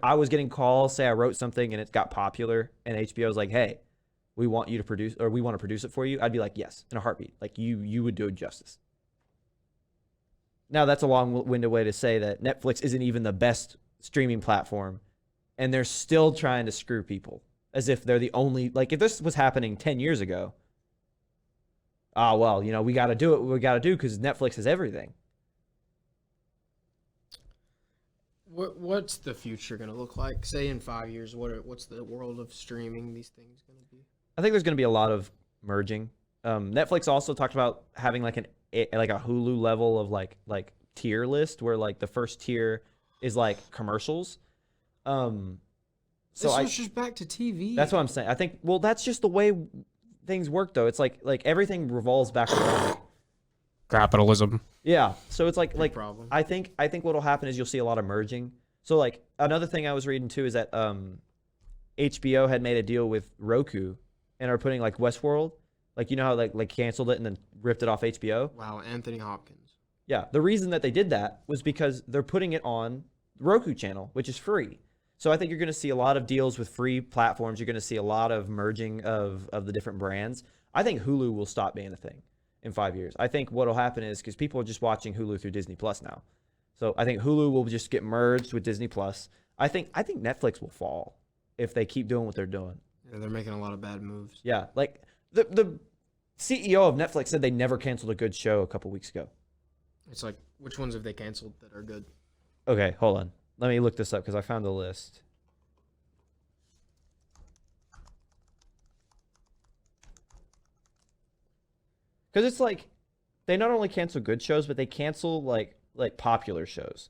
I was getting calls, say I wrote something and it got popular and HBO's like, hey, we want you to produce, or we want to produce it for you, I'd be like, yes, in a heartbeat. Like you would do it justice. Now that's a long-winded way to say that Netflix isn't even the best streaming platform, and they're still trying to screw people as if they're the only. Like if this was happening 10 years ago, well, we got to do what we got to do because Netflix has everything. What's the future going to look like? Say in 5 years, what's the world of streaming these things going to be? I think there's going to be a lot of merging. Netflix also talked about having like a Hulu level of like tier list where like the first tier is like commercials. So this was just back to TV. That's what I'm saying. I think that's just the way things work though. It's like everything revolves back around. Capitalism. Yeah. So it's like problem. I think what'll happen is you'll see a lot of merging. So like another thing I was reading too is that HBO had made a deal with Roku and are putting like Westworld, like how like canceled it and then ripped it off HBO. Wow, Anthony Hopkins. Yeah, the reason that they did that was because they're putting it on Roku channel, which is free. So I think you're going to see a lot of deals with free platforms. You're going to see a lot of merging of the different brands. I think Hulu will stop being a thing in 5 years. I think what'll happen is because people are just watching Hulu through Disney Plus now. So I think Hulu will just get merged with Disney Plus. I think Netflix will fall if they keep doing what they're doing. Yeah, they're making a lot of bad moves. Yeah, like the CEO of Netflix said they never canceled a good show a couple weeks ago. It's like, which ones have they canceled that are good? Okay, hold on. Let me look this up because I found the list. Because it's like they not only cancel good shows, but they cancel like popular shows.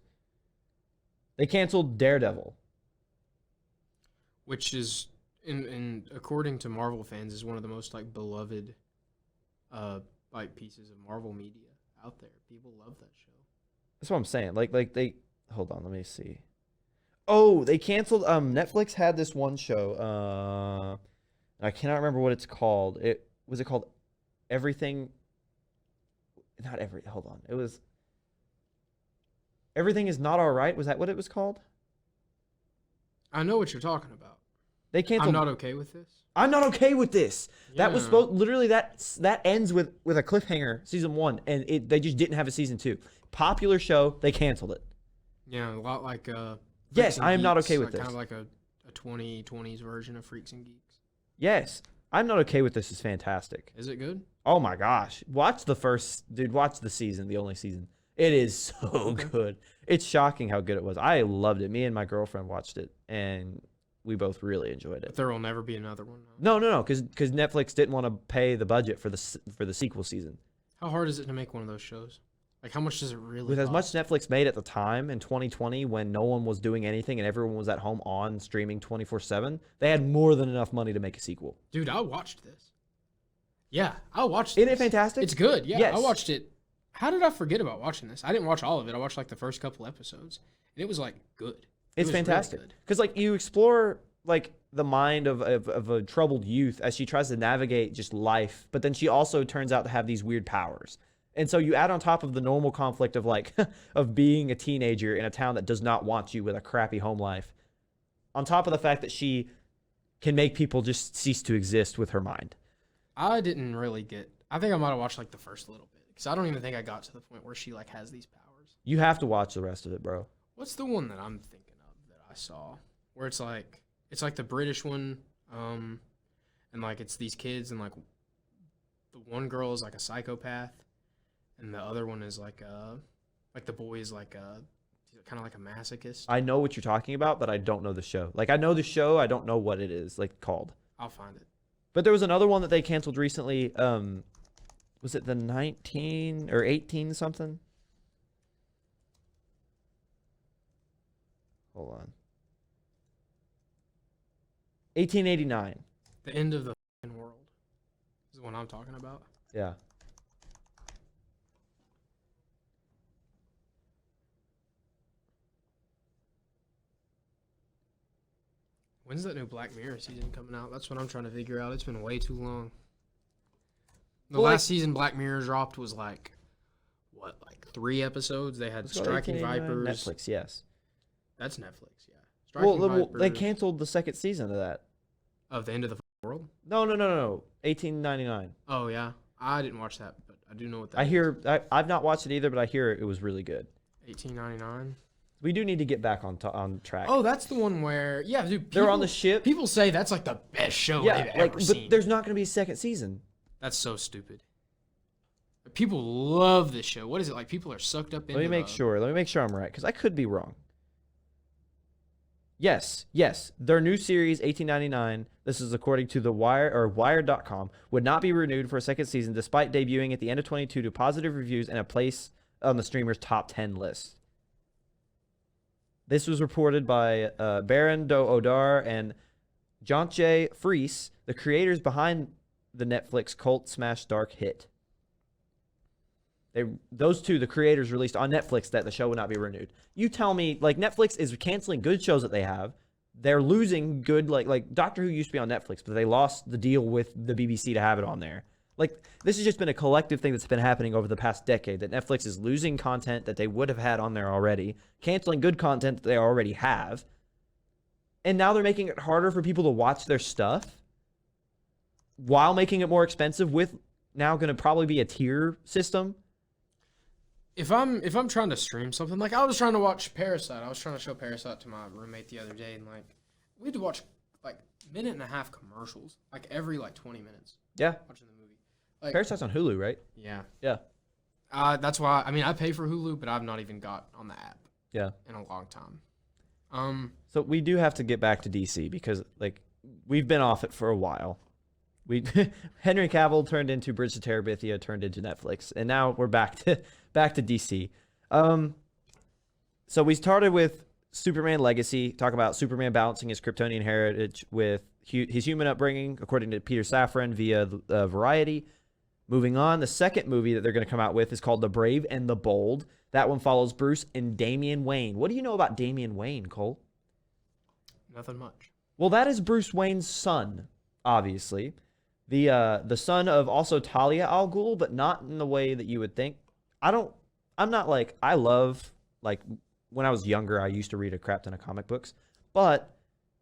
They canceled Daredevil. Which is, in according to Marvel fans, is one of the most like beloved, like pieces of Marvel media out there. People love that show. That's what I'm saying. Like they hold on, let me see. Oh, they canceled. Netflix had this one show. I cannot remember what it's called. It called Everything. Not every. Hold on. It was Everything Is Not All Right. Was that what it was called? I know what you're talking about. They canceled. I'm not okay with this. I'm not okay with this. That was Yeah. supposed literally that ends with a cliffhanger, season 1, and they just didn't have a season 2. Popular show, they canceled it. Yeah, a lot like Yes, Freaks and I am not Geeks, okay with like, this. Kind of like a 2020s version of Freaks and Geeks. Yes, I'm not okay with this. It's fantastic. Is it good? Oh my gosh, watch the season, the only season. It is so Okay. good. It's shocking how good it was. I loved it. Me and my girlfriend watched it, and we both really enjoyed But it. there will never be another one. No. No, because Netflix didn't want to pay the budget for the sequel season. How hard is it to make one of those shows? Like, how much does it really With as much cost? Netflix made at the time in 2020, when no one was doing anything and everyone was at home on streaming 24/7, they had more than enough money to make a sequel. Dude, I watched this. Yeah, I watched Isn't this. it fantastic? It's good. Yeah, Yes. I watched it. How did I forget about watching this? I didn't watch all of it. I watched like the first couple episodes, and it was like good. It It's was really fantastic good. because like you explore like the mind of a troubled youth as she tries to navigate just life, but then she also turns out to have these weird powers. And so you add on top of the normal conflict of like of being a teenager in a town that does not want you with a crappy home life, on top of the fact that she can make people just cease to exist with her mind. I didn't really get. I think I might have watched like the first little bit because I don't even think I got to the point where she like has these powers. You have to watch the rest of it, bro. What's the one that I'm thinking of that I saw where it's like the British one, and like it's these kids and like the one girl is like a psychopath, and the other one is like the boy is like kind of like a masochist. I know what you're talking about, but I don't know the show. Like I know the show, I don't know what it is like called. I'll find it. But there was another one that they canceled recently. Was it the 19 or 18 something? Hold on. 1889. The End of the F***ing World is the one I'm talking about. Yeah. When's that new Black Mirror season coming out? That's what I'm trying to figure out. It's been way too long. The Well, last season Black Mirror dropped was like, what, like 3 episodes? They had Let's go Striking 1889, Vipers. Netflix, yes. That's Netflix, yeah. Striking Well, they Vipers canceled the second season of that. of The End of the World. No. 1899. Oh yeah, I didn't watch that, but I do know what that. I hear I've not watched it either, but I hear it was really good. 1899. We do need to get back on track. Oh, that's the one where dude. They're on the ship. People say that's like the best show Yeah, they've like ever seen. but there's not going to be a second season. That's so stupid. People love this show. What is it like? People are sucked up into. Let me make sure I'm right because I could be wrong. Yes. Their new series, 1899, this is according to the Wire or Wired.com, would not be renewed for a second season despite debuting at the end of 22 to positive reviews and a place on the streamer's top 10 list. This was reported by Baron Do Odar and Jontje Fries, the creators behind the Netflix cult smash dark hit. Those two, the creators, released on Netflix that the show would not be renewed. You tell me, like, Netflix is canceling good shows that they have. They're losing good, like Doctor Who used to be on Netflix, but they lost the deal with the BBC to have it on there. Like, this has just been a collective thing that's been happening over the past decade, that Netflix is losing content that they would have had on there already, canceling good content that they already have, and now they're making it harder for people to watch their stuff while making it more expensive with now going to probably be a tier system. If I'm trying to stream something, like I was trying to watch Parasite. I was trying to show Parasite to my roommate the other day, and like we had to watch like minute and a half commercials, like every like 20 minutes. Yeah. Watching the movie. Like, Parasite's on Hulu, right? Yeah. Yeah. That's why I pay for Hulu, but I've not even got on the app Yeah. in a long time. So we do have to get back to DC because like we've been off it for a while. Henry Cavill turned into Bridge to Terabithia, turned into Netflix, and now we're back to DC. So we started with Superman Legacy, talk about Superman balancing his Kryptonian heritage with his human upbringing, according to Peter Safran via Variety. Moving on, the second movie that they're going to come out with is called The Brave and the Bold. That one follows Bruce and Damian Wayne. What do you know about Damian Wayne, Cole? Nothing much. Well, that is Bruce Wayne's son, obviously. The son of also Talia al Ghul, but not in the way that you would think. I'm not like, I love, like, when I was younger, I used to read a crap ton of comic books, but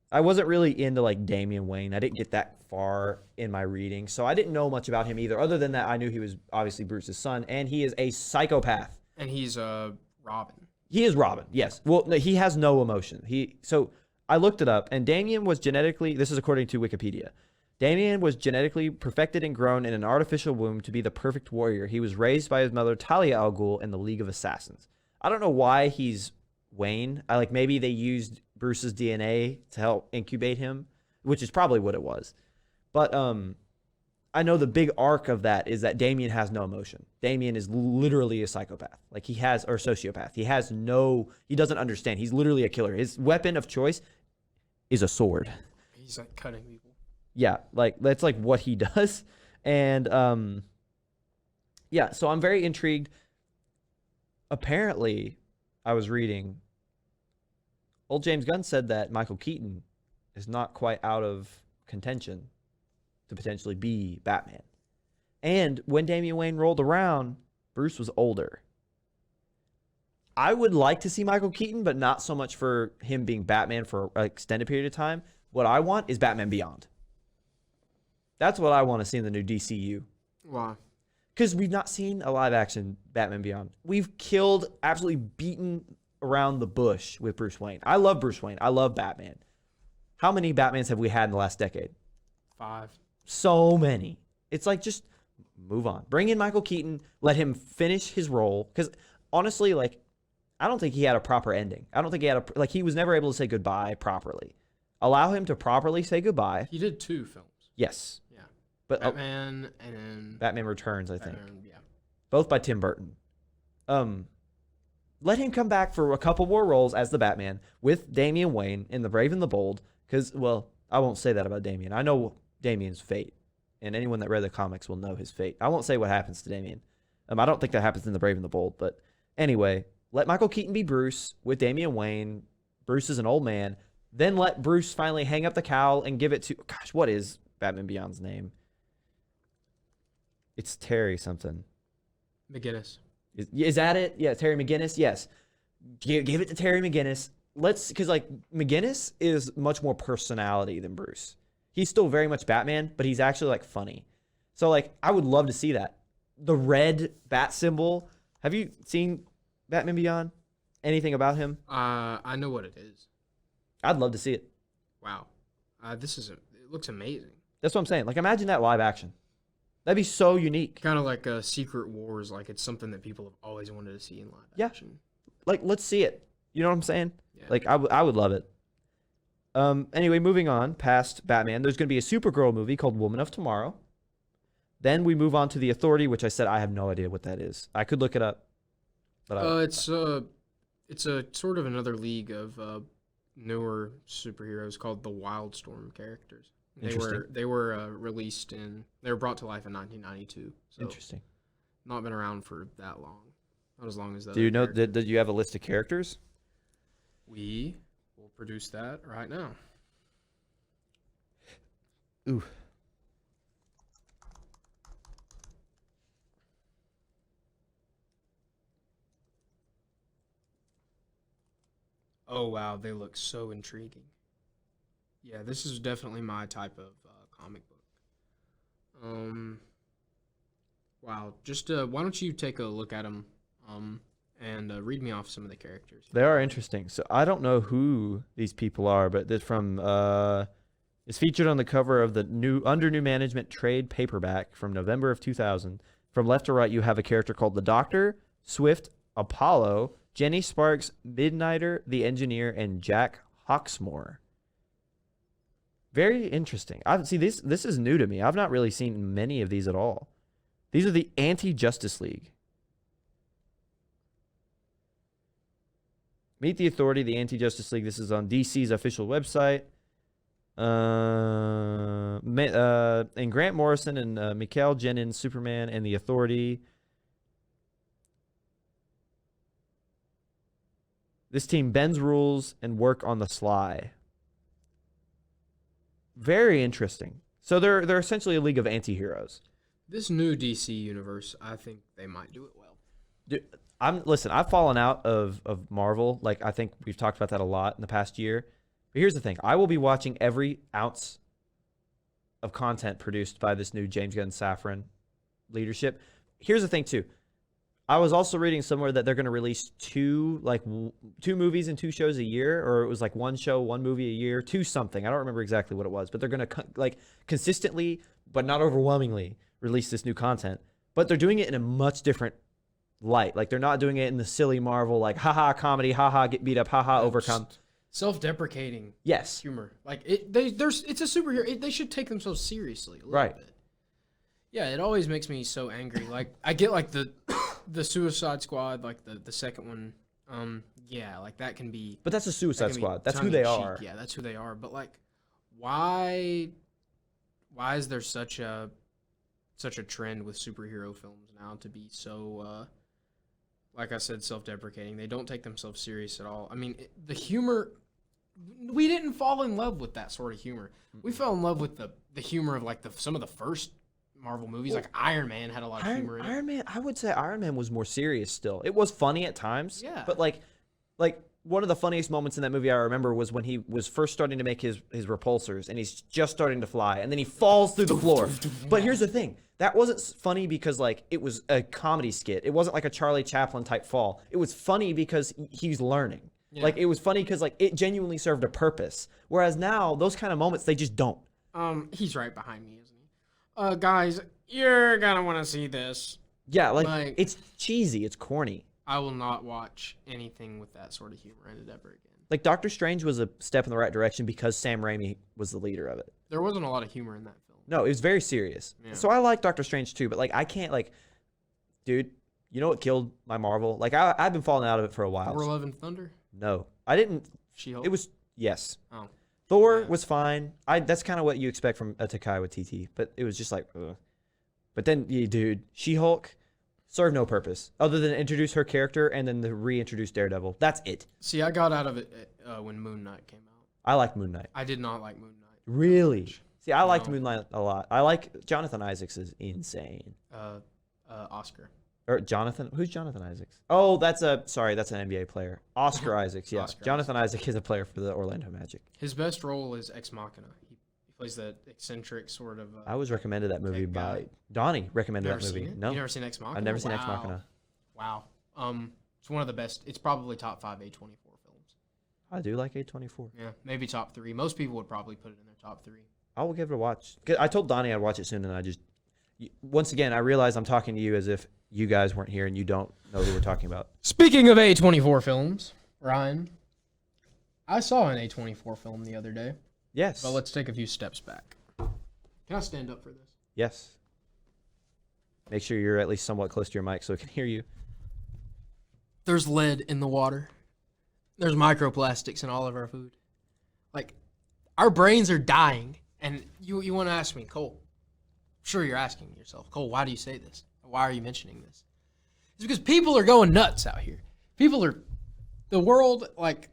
I wasn't really into, like, Damian Wayne. I didn't get that far in my reading, so I didn't know much about him either, other than that I knew he was obviously Bruce's son, and he is a psychopath. And he's Robin. He is Robin, yes. Well, no, he has no emotion. So I looked it up, and Damian was genetically, this is according to Wikipedia, Damian was genetically perfected and grown in an artificial womb to be the perfect warrior. He was raised by his mother, Talia al Ghul, in the League of Assassins. I don't know why he's Wayne. Maybe they used Bruce's DNA to help incubate him, which is probably what it was. But I know the big arc of that is that Damian has no emotion. Damian is literally a psychopath. Or sociopath. He doesn't understand. He's literally a killer. His weapon of choice is a sword. He's like cutting people. Yeah, that's like what he does. And yeah, so I'm very intrigued. Apparently, I was reading, old James Gunn said that Michael Keaton is not quite out of contention to potentially be Batman. And when Damian Wayne rolled around, Bruce was older. I would like to see Michael Keaton, but not so much for him being Batman for an extended period of time. What I want is Batman Beyond. That's what I want to see in the new DCU. Why? Because we've not seen a live-action Batman Beyond. We've absolutely beaten around the bush with Bruce Wayne. I love Bruce Wayne. I love Batman. How many Batmans have we had in the last decade? 5. So many. It's like, just move on. Bring in Michael Keaton. Let him finish his role. Because honestly, I don't think he had a proper ending. I don't think he was never able to say goodbye properly. Allow him to properly say goodbye. He did 2 films. Yes. Yeah. But Batman and then Batman Returns, I think. yeah. Both by Tim Burton. Let him come back for a couple more roles as the Batman with Damian Wayne in The Brave and the Bold. Because, well, I won't say that about Damian. I know Damian's fate. And anyone that read the comics will know his fate. I won't say what happens to Damian. I don't think that happens in The Brave and the Bold. But anyway, let Michael Keaton be Bruce with Damian Wayne. Bruce is an old man. Then let Bruce finally hang up the cowl and give it to... Gosh, what is Batman Beyond's name? It's Terry something. McGinnis. Is that it? Yeah, Terry McGinnis. Yes. Give it to Terry McGinnis. Because McGinnis is much more personality than Bruce. He's still very much Batman, but he's actually funny. So I would love to see that. The red bat symbol. Have you seen Batman Beyond? Anything about him? I know what it is. I'd love to see it. Wow. It looks amazing. That's what I'm saying. Imagine that live action. That'd be so unique. Kind of like Secret Wars. It's something that people have always wanted to see in live action. Let's see it. You know what I'm saying? Yeah. I would love it. Anyway, moving on past Batman, there's going to be a Supergirl movie called Woman of Tomorrow. Then we move on to The Authority, which I said I have no idea what that is. I could look it up. But it's a sort of another league of newer superheroes called the Wildstorm characters. They were released they were brought to life in 1992. So interesting. Not been around for that long. Not as long as that. Do you know? Did you have a list of characters? We will produce that right now. Ooh. Oh wow, they look so intriguing. Yeah, this is definitely my type of comic book. Wow, just why don't you take a look at them and read me off some of the characters. They are interesting. So I don't know who these people are, but they're from it's featured on the cover of the new management trade paperback from November of 2000. From left to right, you have a character called the Doctor, Swift, Apollo, Jenny Sparks, Midnighter, the Engineer, and Jack Hawksmoor. Very interesting. This is new to me. I've not really seen many of these at all. These are the Anti-Justice League. Meet the Authority, the Anti-Justice League. This is on DC's official website. And Grant Morrison and Mikael Jennings, Superman, and the Authority. This team bends rules and work on the sly. Very interesting. So they're essentially a league of anti-heroes. This new DC universe, I think they might do it well. Dude, I've fallen out of Marvel. I think we've talked about that a lot in the past year. But here's the thing. I will be watching every ounce of content produced by this new James Gunn Safran leadership. Here's the thing, too. I was also reading somewhere that they're going to release two movies and 2 shows a year, or it was like 1 show, 1 movie a year, 2 something. I don't remember exactly what it was, but they're going to like consistently, but not overwhelmingly, release this new content. But they're doing it in a much different light. Like they're not doing it in the silly Marvel, like haha comedy, haha get beat up, haha overcome. Self-deprecating. Yes. Humor. Like it's a superhero. They should take themselves seriously a little Right. bit. Yeah, it always makes me so angry. Like I get like the Suicide Squad, like the second one. Yeah, like that can be. But that's a Suicide can be Squad. That's who they tongue-in-cheek. are. Yeah, that's who they are. But like, why is there such a trend with superhero films now to be so, like I said, self-deprecating? They don't take themselves serious at all. I mean, the humor. We didn't fall in love with that sort of humor. We fell in love with the humor of like some of the first Marvel movies. Like Iron Man had a lot of humor in it. Iron Man, I would say Iron Man was more serious still. It was funny at times. Yeah. But like one of the funniest moments in that movie I remember was when he was first starting to make his repulsors and he's just starting to fly and then he falls through the floor. But here's the thing. That wasn't funny because like it was a comedy skit. It wasn't like a Charlie Chaplin type fall. It was funny because he's learning. Yeah. Like it was funny because like it genuinely served a purpose. Whereas now those kind of moments, they just don't. He's right behind me, isn't he? Guys, you're gonna want to see this. Yeah, like it's cheesy. It's corny. I will not watch anything with that sort of humor in it ever again. Like Doctor Strange was a step in the right direction because Sam Raimi was the leader of it. There wasn't a lot of humor in that film. No, it was very serious. Yeah. So I like Doctor Strange too, but like I can't dude, you know what killed my Marvel? Like I've been falling out of it for a while. Thor: Love and Thunder? No, I didn't. She-Hulk? It was yes. Oh. Thor was fine. That's kind of what you expect from a Takai Waititi, but it was just like, ugh. But then, yeah, dude, She-Hulk served no purpose other than introduce her character and then reintroduce Daredevil. That's it. See, I got out of it when Moon Knight came out. I liked Moon Knight. I did not like Moon Knight. Really? See, I liked Moon Knight a lot. I like Jonathan Isaacs is insane. Oscar. Or Jonathan? Who's Jonathan Isaacs? Oh, that's an NBA player. Oscar Isaacs, yeah. Oscar Jonathan Isaac is a player for the Orlando Magic. His best role is Ex Machina. He plays that eccentric sort of. I was recommended that movie by Donnie. Recommended that movie. No, you never seen Ex Machina? I've never seen Ex Machina. Wow. It's one of the best. It's probably top 5 A24 films. I do like A24. Yeah, maybe top 3. Most people would probably put it in their top 3. I will give it a watch. I told Donnie I'd watch it soon, and I just once again I realize I'm talking to you as if you guys weren't here and you don't know who we're talking about. Speaking of A24 films, Ryan, I saw an A24 film the other day. Yes. But let's take a few steps back. Can I stand up for this? Yes. Make sure you're at least somewhat close to your mic so it can hear you. There's lead in the water. There's microplastics in all of our food. Like, our brains are dying. And you want to ask me, Cole, I'm sure you're asking yourself, Cole, why do you say this? Why are you mentioning this? It's because people are going nuts out here. The world, like,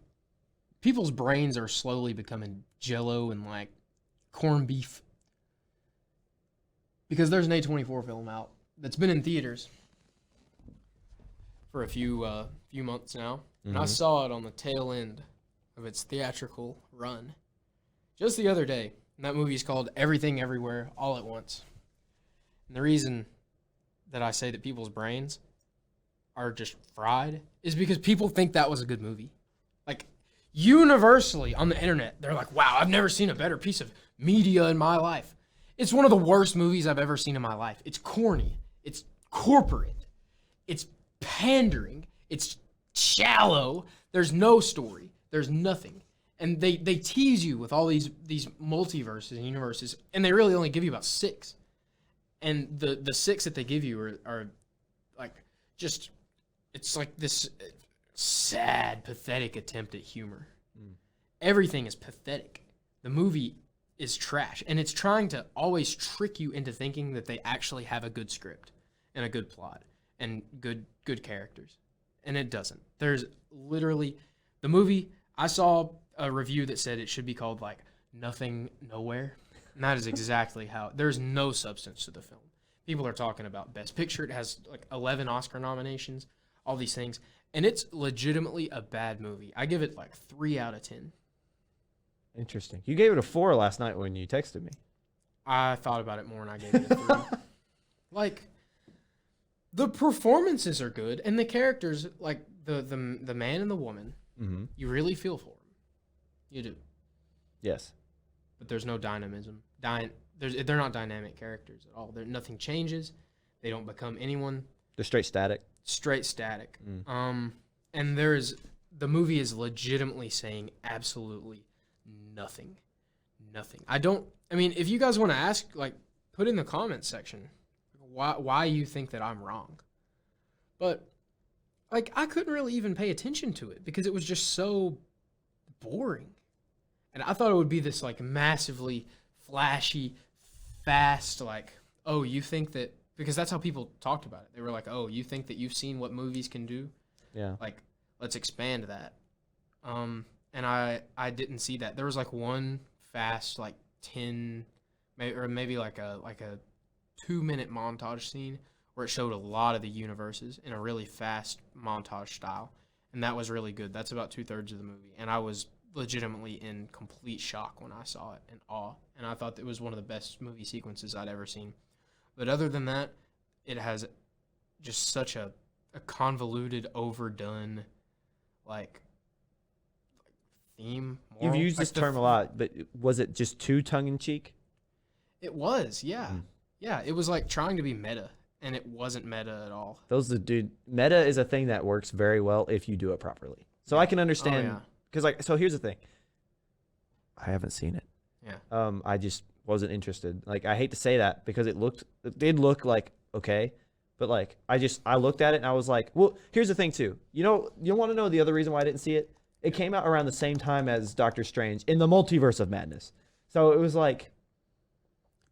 people's brains are slowly becoming jello and, like, corned beef. Because there's an A24 film out that's been in theaters for a few months now. And I saw it on the tail end of its theatrical run just the other day. And that movie is called Everything Everywhere All at Once. And the reason that I say that people's brains are just fried is because people think that was a good movie. Like, universally on the internet, they're like, wow, I've never seen a better piece of media in my life. It's one of the worst movies I've ever seen in my life. It's corny. It's corporate. It's pandering. It's shallow. There's no story. There's nothing. And they tease you with all these multiverses and universes, and they really only give you about 6. And the 6 that they give you are like just, it's like this sad, pathetic attempt at humor. Everything is pathetic. The movie is trash, and it's trying to always trick you into thinking that they actually have a good script and a good plot and good characters, and it doesn't. There's literally the movie. I saw a review that said it should be called like Nothing Nowhere. And that is exactly how. There's no substance to the film. People are talking about Best Picture. It has like 11 Oscar nominations, all these things. And it's legitimately a bad movie. I give it like 3 out of 10. Interesting. You gave it a 4 last night when you texted me. I thought about it more and I gave it a 3. Like, The performances are good, and the characters, like the man and the woman, Mm-hmm. you really feel for them. You do. Yes. But there's no dynamism. They're not dynamic characters at all. Nothing changes. They don't become anyone. They're straight static. Straight static. Mm. And the movie is legitimately saying absolutely nothing. Nothing. I mean, if you guys want to ask, like, put in the comments section why you think that I'm wrong. But, like, I couldn't really even pay attention to it because it was just so boring. And I thought it would be this, like, massively flashy, fast, like, oh, you think that, because that's how people talked about it. They were like, oh, you think that you've seen what movies can do? Yeah. Like, let's expand that. And I didn't see that. There was, like, one fast, like, 10, or maybe like a 2-minute montage scene where it showed a lot of the universes in a really fast montage style. And that was really good. That's about 2/3 of the movie. And I was legitimately in complete shock when I saw it, in awe. And I thought it was one of the best movie sequences I'd ever seen. But other than that, it has just such a convoluted, overdone, like theme. You've used this term a lot, but was it just too tongue-in-cheek? It was, yeah. Yeah, it was like trying to be meta, and it wasn't meta at all. Dude, meta is a thing that works very well if you do it properly. So I can understand, because so here's the thing. I haven't seen it. Yeah. I just wasn't interested. Like, I hate to say that because it did look like okay, but like I looked at it and I was like, well, here's the thing too. You want to know the other reason why I didn't see it? It came out around the same time as Doctor Strange in the Multiverse of Madness. So it was like,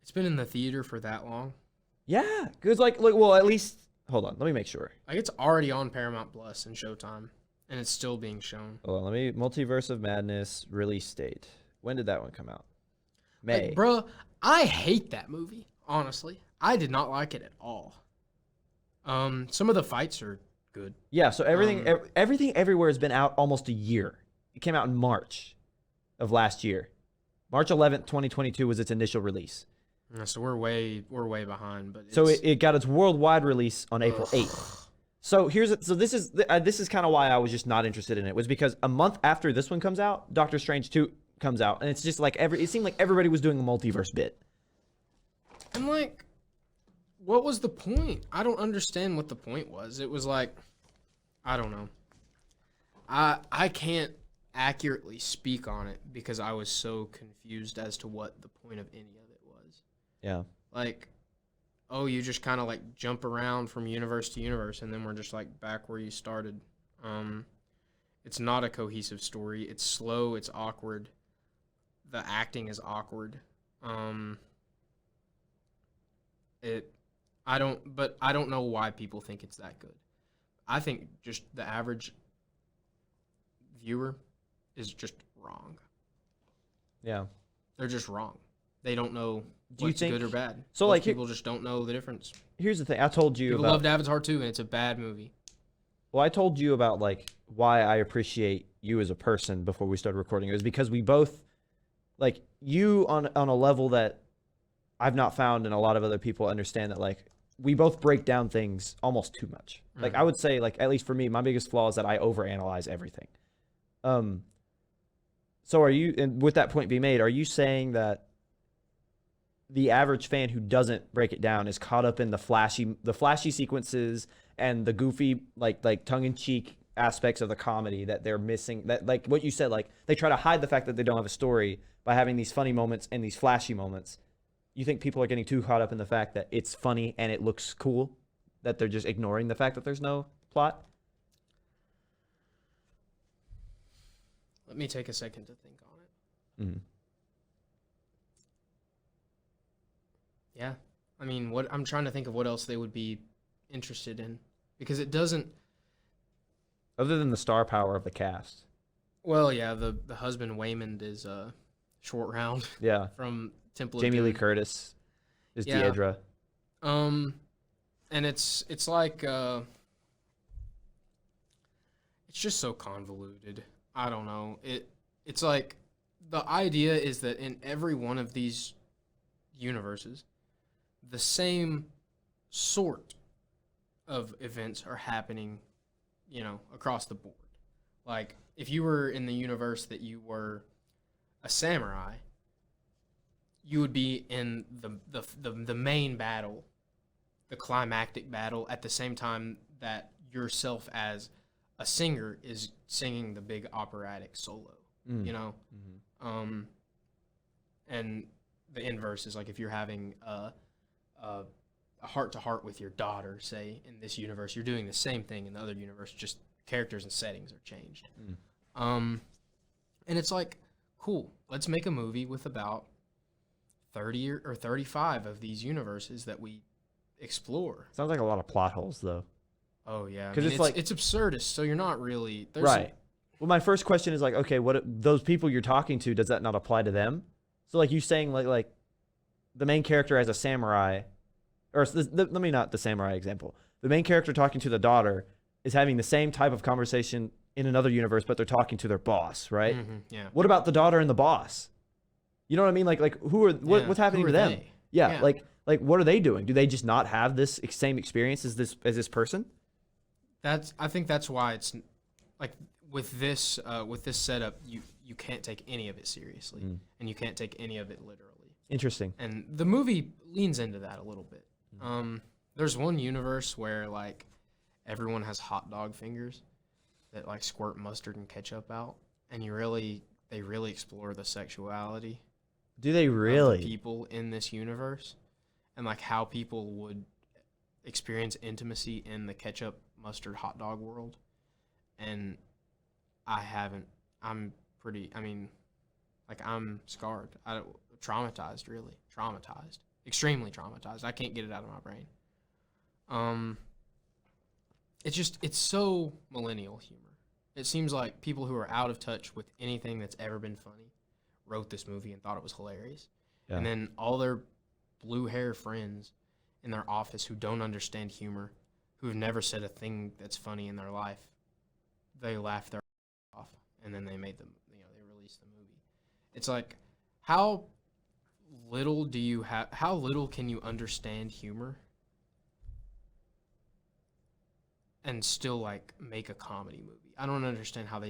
it's been in the theater for that long. Yeah, because well, at least hold on, let me make sure. Like, it's already on Paramount Plus and Showtime, and it's still being shown. Hold on, Multiverse of Madness release date. When did that one come out? May. Like, bro, I hate that movie. Honestly, I did not like it at all. Some of the fights are good. Yeah, so everything everywhere has been out almost a year. It came out in March of last year. March 11th, 2022 was its initial release. So we're way behind, but so it got its worldwide release on April 8th. So this is kind of why I was just not interested in it, was because a month after this one comes out, Doctor Strange 2 comes out, and it's just like it seemed like everybody was doing a multiverse bit. I'm like, what was the point? I don't understand what the point was. It was like, I don't know. I can't accurately speak on it because I was so confused as to what the point of any of it was. Yeah. Like, oh, you just kind of like jump around from universe to universe, and then we're just like back where you started. It's not a cohesive story. It's slow. It's awkward. The acting is awkward. I don't know why people think it's that good. I think just the average viewer is just wrong. Yeah. They're just wrong. They don't know what's good or bad. So Most people just don't know the difference. Here's the thing. I told you people loved Avatar 2, and it's a bad movie. Well, I told you about like why I appreciate you as a person before we started recording. It was because we both, like, you on a level that I've not found, and a lot of other people understand, that like we both break down things almost too much. Mm-hmm. Like, I would say, like, at least for me, my biggest flaw is that I overanalyze everything. So are you, and with that point being made, are you saying that the average fan who doesn't break it down is caught up in the flashy sequences and the goofy, like tongue-in-cheek aspects of the comedy that they're missing? That, like what you said, like they try to hide the fact that they don't have a story by having these funny moments and these flashy moments. You think people are getting too caught up in the fact that it's funny and it looks cool, that they're just ignoring the fact that there's no plot? Let me take a second to think on it. Mm-hmm. Yeah. I mean, I'm trying to think of what else they would be interested in, because it doesn't. Other than the star power of the cast. Well, yeah, the husband Waymond is Short Round. Yeah. From Temple of Jamie Doom. Lee Curtis is Deidre. And it's like it's just so convoluted. I don't know. It's like the idea is that in every one of these universes, the same sort of events are happening, across the board. Like, if you were in the universe that you were a samurai, you would be in the main battle, the climactic battle, at the same time that yourself as a singer is singing the big operatic solo, Mm-hmm. And the inverse is like if you're having a heart-to-heart with your daughter, say, in this universe, you're doing the same thing in the other universe, just characters and settings are changed. And it's like, cool, let's make a movie with about 30 or 35 of these universes that we explore. Sounds like a lot of plot holes, though. Oh, yeah. Because it's like... it's absurdist, so you're not really... Right. Well, my first question is like, okay, what those people you're talking to, does that not apply to them? So, like, you saying, like the main character as a samurai... Or let me not the samurai example. The main character talking to the daughter is having the same type of conversation in another universe, but they're talking to their boss, right? Mm-hmm, yeah. What about the daughter and the boss? You know what I mean? Like what's happening to them? They? Yeah, yeah. Like what are they doing? Do they just not have this same experience as this person? I think that's why it's like with this setup, you can't take any of it seriously, and you can't take any of it literally. Interesting. And the movie leans into that a little bit. There's one universe where like everyone has hot dog fingers that like squirt mustard and ketchup out, and they really explore the sexuality. Do they really? Of the people in this universe, and like how people would experience intimacy in the ketchup mustard hot dog world. And I'm scarred. Traumatized, really. Traumatized. Extremely traumatized. I can't get it out of my brain. It's so millennial humor. It seems like people who are out of touch with anything that's ever been funny wrote this movie and thought it was hilarious. Yeah. And then all their blue hair friends in their office who don't understand humor, who've never said a thing that's funny in their life, they laugh their off, and then they made them, they released the movie. It's like, how little can you understand humor and still like make a comedy movie? I don't understand how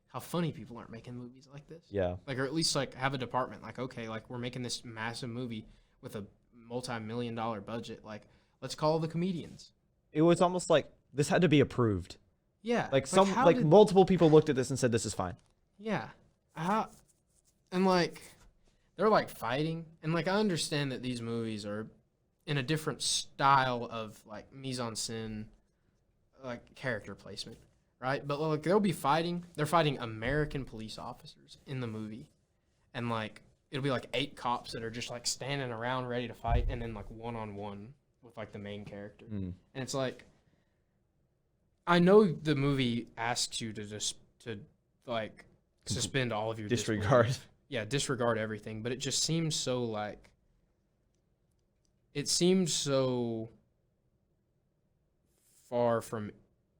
how funny people aren't making movies like this. Yeah. Like, or at least like have a department like, okay, like we're making this massive movie with a multi-million-dollar budget. Like, let's call the comedians. It was almost like this had to be approved. Yeah. Like multiple people looked at this and said, this is fine. Yeah. And like, they're like fighting. And like, I understand that these movies are in a different style of like mise-en-scène, like character placement, right? But like, they'll be fighting. They're fighting American police officers in the movie. And like, it'll be like 8 cops that are just like standing around ready to fight, and then like one-on-one with like the main character. And it's like, I know the movie asks you to just like suspend all of your disregard. Yeah, disregard everything, but it just seems so like, it seems so far from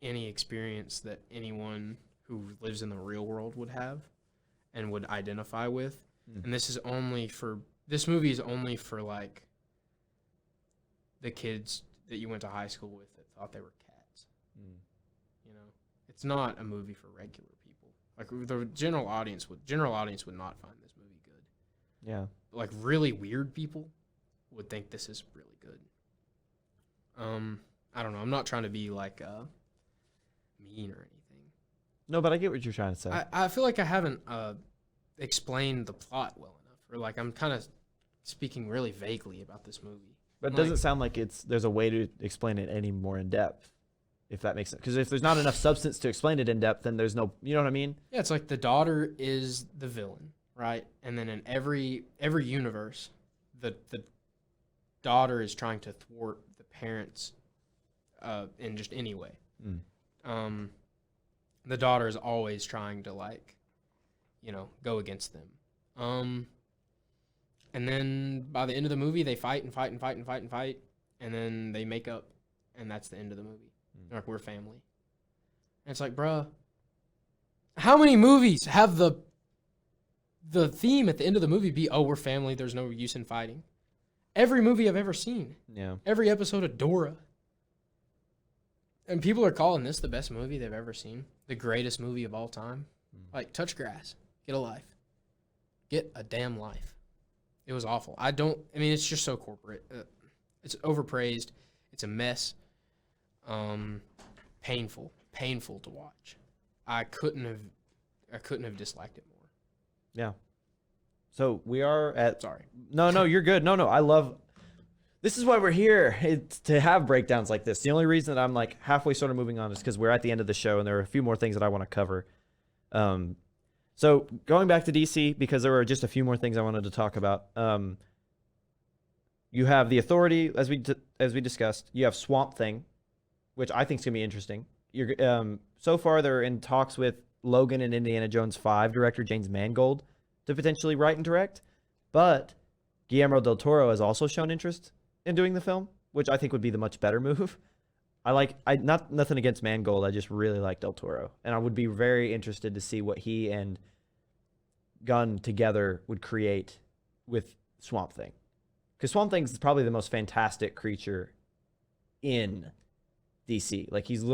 any experience that anyone who lives in the real world would have and would identify with. And this movie is only for like the kids that you went to high school with that thought they were cats. It's not a movie for regular people. Like, the general audience would not find this movie good. Yeah. Like, really weird people would think this is really good. I don't know. I'm not trying to be like mean or anything. No, but I get what you're trying to say. I feel like I haven't explained the plot well enough, or like I'm kind of speaking really vaguely about this movie. But it doesn't sound like there's a way to explain it any more in depth, if that makes sense. Because if there's not enough substance to explain it in depth, then there's no, you know what I mean? Yeah, it's like the daughter is the villain, right? And then in every universe, the daughter is trying to thwart the parents in just any way. The daughter is always trying to like, go against them. And then by the end of the movie, they fight and fight and fight and fight and fight, and then they make up, and that's the end of the movie. They're like, we're family. And it's like, bruh, how many movies have the theme at the end of the movie be, oh, we're family, there's no use in fighting? Every movie I've ever seen. Yeah. Every episode of Dora. And people are calling this the best movie they've ever seen. The greatest movie of all time. Like, touch grass. Get a life. Get a damn life. It was awful. It's just so corporate. It's overpraised. It's a mess. Painful to watch. I couldn't have disliked it more. Yeah. So we are at. Sorry. No, you're good. No. This is why we're here. It's to have breakdowns like this. The only reason that I'm like halfway sort of moving on is because we're at the end of the show and there are a few more things that I want to cover. So going back to DC, because there were just a few more things I wanted to talk about. You have the Authority, as we discussed. You have Swamp Thing, which I think is gonna be interesting. So far they're in talks with Logan and Indiana Jones 5 director James Mangold to potentially write and direct, but Guillermo del Toro has also shown interest in doing the film, which I think would be the much better move. Nothing against Mangold, I just really like del Toro, and I would be very interested to see what he and Gunn together would create with Swamp Thing, because Swamp Thing is probably the most fantastic creature in DC. Like, he's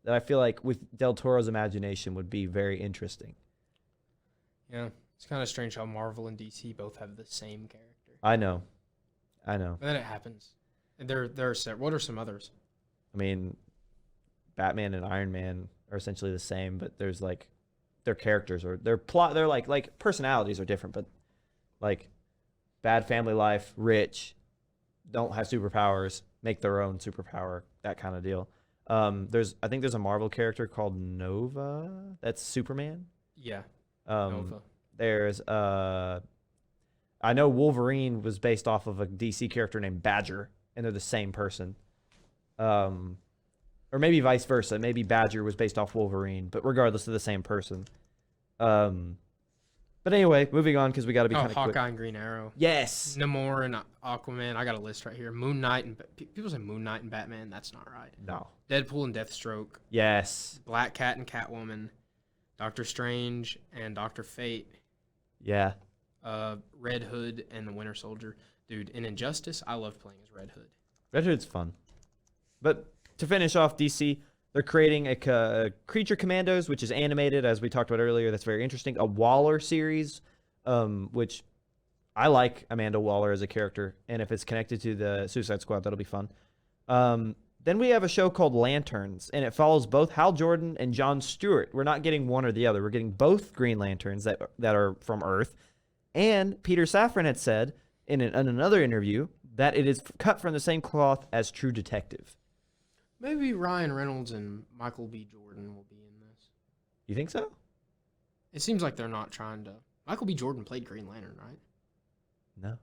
that I feel like with del Toro's imagination would be very interesting. Yeah, it's kind of strange how Marvel and DC both have the same character. I know. And then it happens. And there are what are some others? I mean, Batman and Iron Man are essentially the same, but there's like their characters or their plot, they're like personalities are different, but like bad family life, rich, don't have superpowers, make their own superpower, that kind of deal. I think there's a Marvel character called Nova that's Superman. Yeah. Nova. There's I know Wolverine was based off of a DC character named Badger, and they're the same person. Or maybe vice versa. Maybe Badger was based off Wolverine, but regardless, they're the same person. But anyway, moving on because we got to be kind of quick. Hawkeye and Green Arrow. Yes. Namor and Aquaman. I got a list right here. Moon Knight and people say Moon Knight and Batman. That's not right. No. Deadpool and Deathstroke. Yes. Black Cat and Catwoman. Doctor Strange and Doctor Fate. Yeah. Red Hood and the Winter Soldier. Dude, in Injustice, I loved playing as Red Hood. Red Hood's fun. But to finish off DC, they're creating a Creature Commandos, which is animated, as we talked about earlier. That's very interesting. A Waller series, which I like Amanda Waller as a character. And if it's connected to the Suicide Squad, that'll be fun. Then we have a show called Lanterns, and it follows both Hal Jordan and Jon Stewart. We're not getting one or the other. We're getting both Green Lanterns that are from Earth. And Peter Safran had said in another interview that it is cut from the same cloth as True Detective. Maybe Ryan Reynolds and Michael B. Jordan will be in this. You think so? It seems like they're not trying to. Michael B. Jordan played Green Lantern, right? No.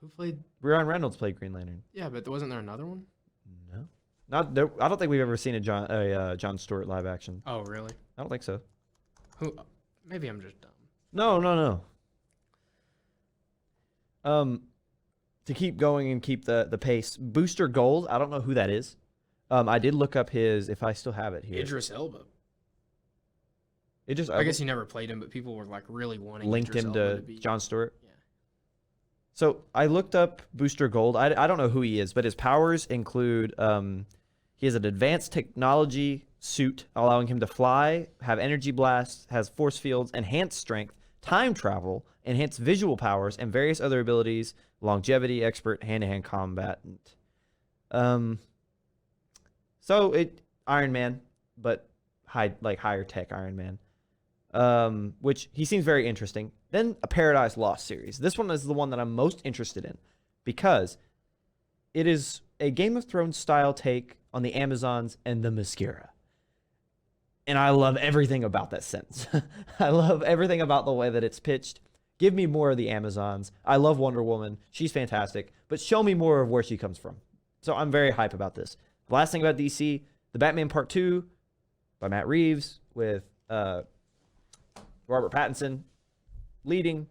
Who played? Ryan Reynolds played Green Lantern. Yeah, but wasn't there another one? No. Not there. I don't think we've ever seen a Jon Stewart live action. Oh, really? I don't think so. Who? Maybe I'm just dumb. No. To keep going and keep the pace, Booster Gold. I don't know who that is. I did look up his, if I still have it here. Idris Elba. I guess he never played him, but people were like really wanting linked Idris him Elba to be. Jon Stewart. Yeah. So I looked up Booster Gold. I don't know who he is, but his powers include he has an advanced technology suit allowing him to fly, have energy blasts, has force fields, enhanced strength, time travel, enhanced visual powers, and various other abilities, longevity, expert, hand-to-hand combatant. So Iron Man, but higher tech Iron Man, which he seems very interesting. Then a Paradise Lost series. This one is the one that I'm most interested in because it is a Game of Thrones style take on the Amazons and the Mascara. And I love everything about that sentence. I love everything about the way that it's pitched. Give me more of the Amazons. I love Wonder Woman. She's fantastic. But show me more of where she comes from. So I'm very hype about this. The last thing about DC, The Batman Part 2 by Matt Reeves with Robert Pattinson leading,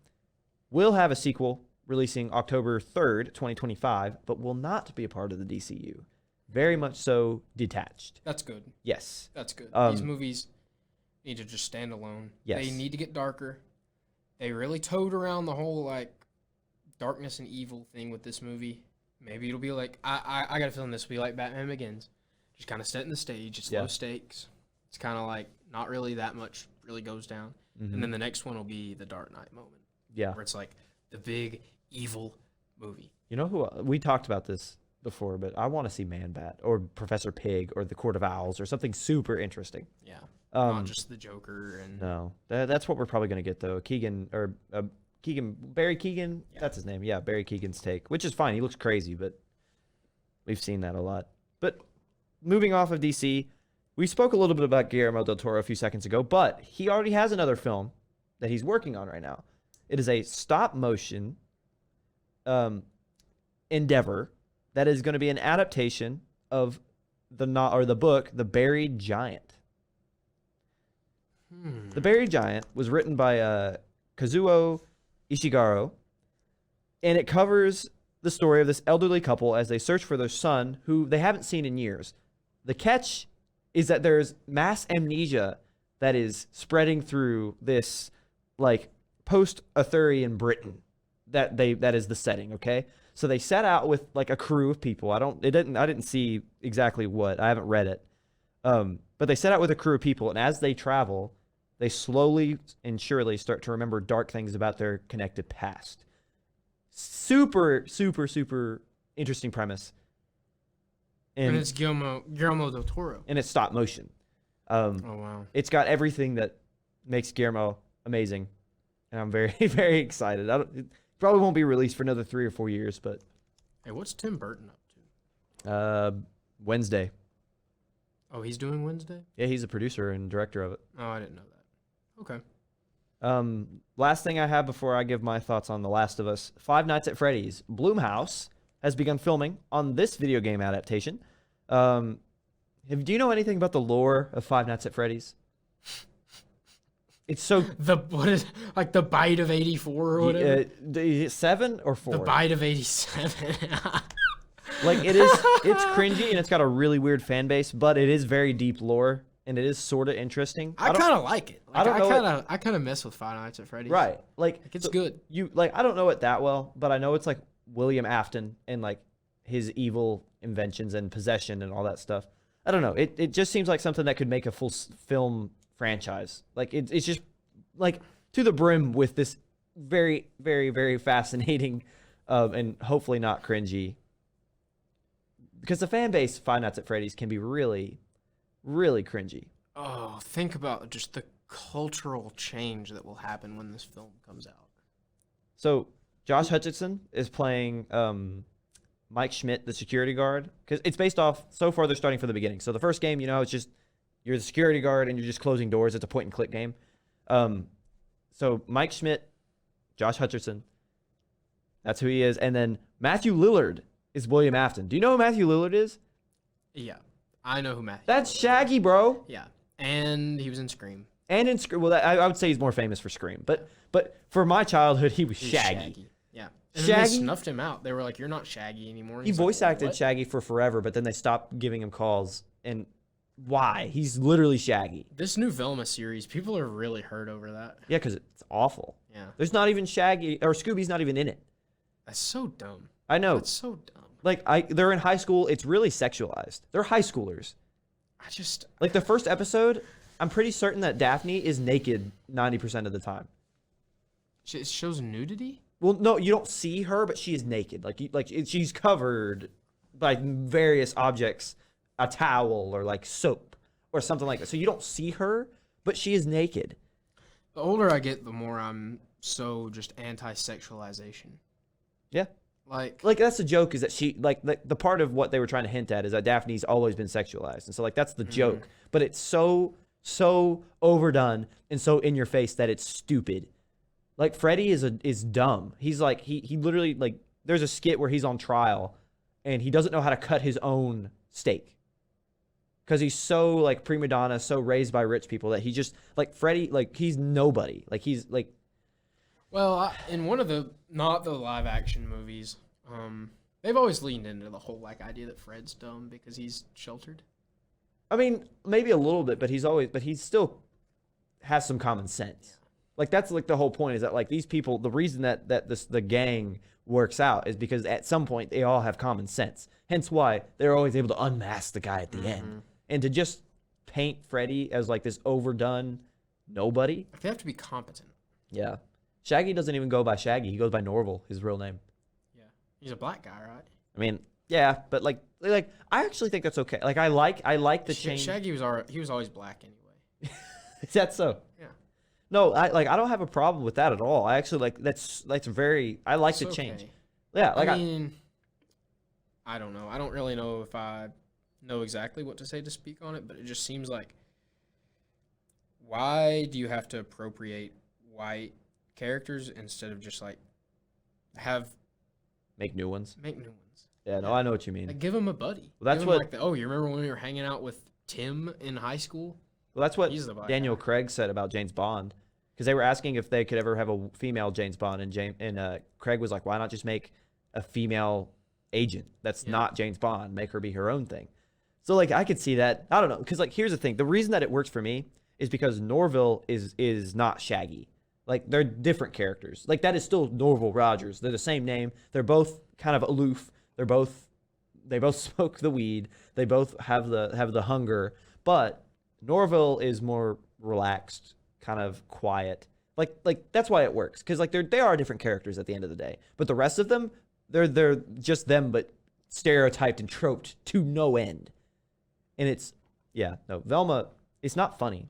will have a sequel releasing October 3rd, 2025, but will not be a part of the DCU. Very much so detached. That's good. Yes. That's good. These movies need to just stand alone. Yes. They need to get darker. They really toed around the whole, darkness and evil thing with this movie. Maybe it'll be like I got a feeling this will be like Batman Begins, just kind of setting the stage. It's low stakes. It's kind of like not really that much really goes down, and then the next one will be the Dark Knight moment. Yeah, where it's like the big evil movie. You know who we talked about this before, but I want to see Man-Bat or Professor Pig or the Court of Owls or something super interesting. Yeah, not just the Joker and no, that's what we're probably gonna get though. Barry Keoghan, that's his name. Yeah, Barry Keoghan's take, which is fine. He looks crazy, but we've seen that a lot. But moving off of DC, we spoke a little bit about Guillermo del Toro a few seconds ago, but he already has another film that he's working on right now. It is a stop motion endeavor that is going to be an adaptation of the book The Buried Giant. The Buried Giant was written by Kazuo Ishiguro, and it covers the story of this elderly couple as they search for their son, who they haven't seen in years. The catch is that there's mass amnesia that is spreading through this, like, post-Arthurian Britain. That is the setting, okay? So they set out with like a crew of people. I didn't see exactly what. I haven't read it. But they set out with a crew of people, and as they travel, they slowly and surely start to remember dark things about their connected past. Super, super, super interesting premise. And it's Guillermo del Toro. And it's stop motion. Oh, wow. It's got everything that makes Guillermo amazing. And I'm very, very excited. It probably won't be released for another 3 or 4 years, but... Hey, what's Tim Burton up to? Wednesday. Oh, he's doing Wednesday? Yeah, he's a producer and director of it. Oh, I didn't know that. Okay. Last thing I have before I give my thoughts on The Last of Us. Five Nights at Freddy's. Blumhouse has begun filming on this video game adaptation. Do you know anything about the lore of Five Nights at Freddy's? It's so... What is, like the bite of 84 or whatever? 7 or 4? The bite of 87. Like, it's cringy and it's got a really weird fan base, but it is very deep lore. And it is sort of interesting. I kind of like it. Like, I kind of mess with Five Nights at Freddy's. Right. Like it's good. I don't know it that well, but I know it's like William Afton and like his evil inventions and possession and all that stuff. I don't know. It just seems like something that could make a full film franchise. Like it's just like to the brim with this very, very, very fascinating and hopefully not cringy. Because the fan base of Five Nights at Freddy's can be really, really cringy. Oh, think about just the cultural change that will happen when this film comes out. So Josh Hutcherson is playing Mike Schmidt, the security guard, because it's based off. So far, they're starting from the beginning. So the first game, it's just you're the security guard and you're just closing doors. It's a point and click game. So Mike Schmidt, Josh Hutcherson, that's who he is, and then Matthew Lillard is William Afton. Do you know who Matthew Lillard is? Yeah. I know who Matthew. That's Shaggy, bro. Yeah, and he was in Scream. And in Scream, well, I would say he's more famous for Scream, but for my childhood, he was Shaggy. Yeah, and Shaggy, they snuffed him out. They were like, "You're not Shaggy anymore." He voice acted what? Shaggy for forever, but then they stopped giving him calls. And why? He's literally Shaggy. This new Velma series, people are really hurt over that. Yeah, because it's awful. Yeah, there's not even Shaggy or Scooby's not even in it. That's so dumb. I know. That's so dumb. Like they're in high school. It's really sexualized. They're high schoolers. Like the first episode, I'm pretty certain that Daphne is naked 90% of the time. It shows nudity? Well, no, you don't see her, but she is naked. She's covered by various objects, a towel or like soap or something like that. So you don't see her, but she is naked. The older I get, the more I'm so just anti-sexualization. Yeah. Like that's the joke is that she the part of what they were trying to hint at is that Daphne's always been sexualized. And so that's the joke, but it's so overdone and so in your face that it's stupid. Like Freddy is dumb. He's like, he literally like there's a skit where he's on trial and he doesn't know how to cut his own steak. Cause he's so like prima donna, so raised by rich people that he just like Freddy, like he's nobody. Like he's like, well, in one of the not the live action movies, they've always leaned into the whole like idea that Fred's dumb because he's sheltered. I mean, maybe a little bit, but he still has some common sense. Like that's like the whole point is that like these people, the reason that the gang works out is because at some point they all have common sense. Hence why they're always able to unmask the guy at the end. And to just paint Freddy as like this overdone nobody. They have to be competent. Yeah. Shaggy doesn't even go by Shaggy. He goes by Norval, his real name. Yeah. He's a black guy, right? I mean, yeah, but like I actually think that's okay. Like I like the change. Shaggy he was always black anyway. Is that so? Yeah. No, I don't have a problem with that at all. I actually like that's very I like the change. Yeah, like I mean, I don't know. I don't really know if I know exactly what to say to speak on it, but it just seems like why do you have to appropriate white characters instead of just like make new ones? Make new ones. Yeah, no, I know what you mean. Like, give him a buddy. Well, that's what. Like you remember when we were hanging out with Tim in high school? Well, that's what Daniel Craig said about James Bond, because they were asking if they could ever have a female James Bond, and Craig was like, "Why not just make a female agent that's not James Bond? Make her be her own thing." So like I could see that. I don't know, because like here's the thing: the reason that it works for me is because Norville is not Shaggy. Like they're different characters. Like that is still Norval Rogers. They're the same name. They're both kind of aloof. They both smoke the weed. They both have the hunger, but Norville is more relaxed, kind of quiet. Like that's why it works, because like they are different characters at the end of the day. But the rest of them, they're just them, but stereotyped and troped to no end. And it's Velma. It's not funny.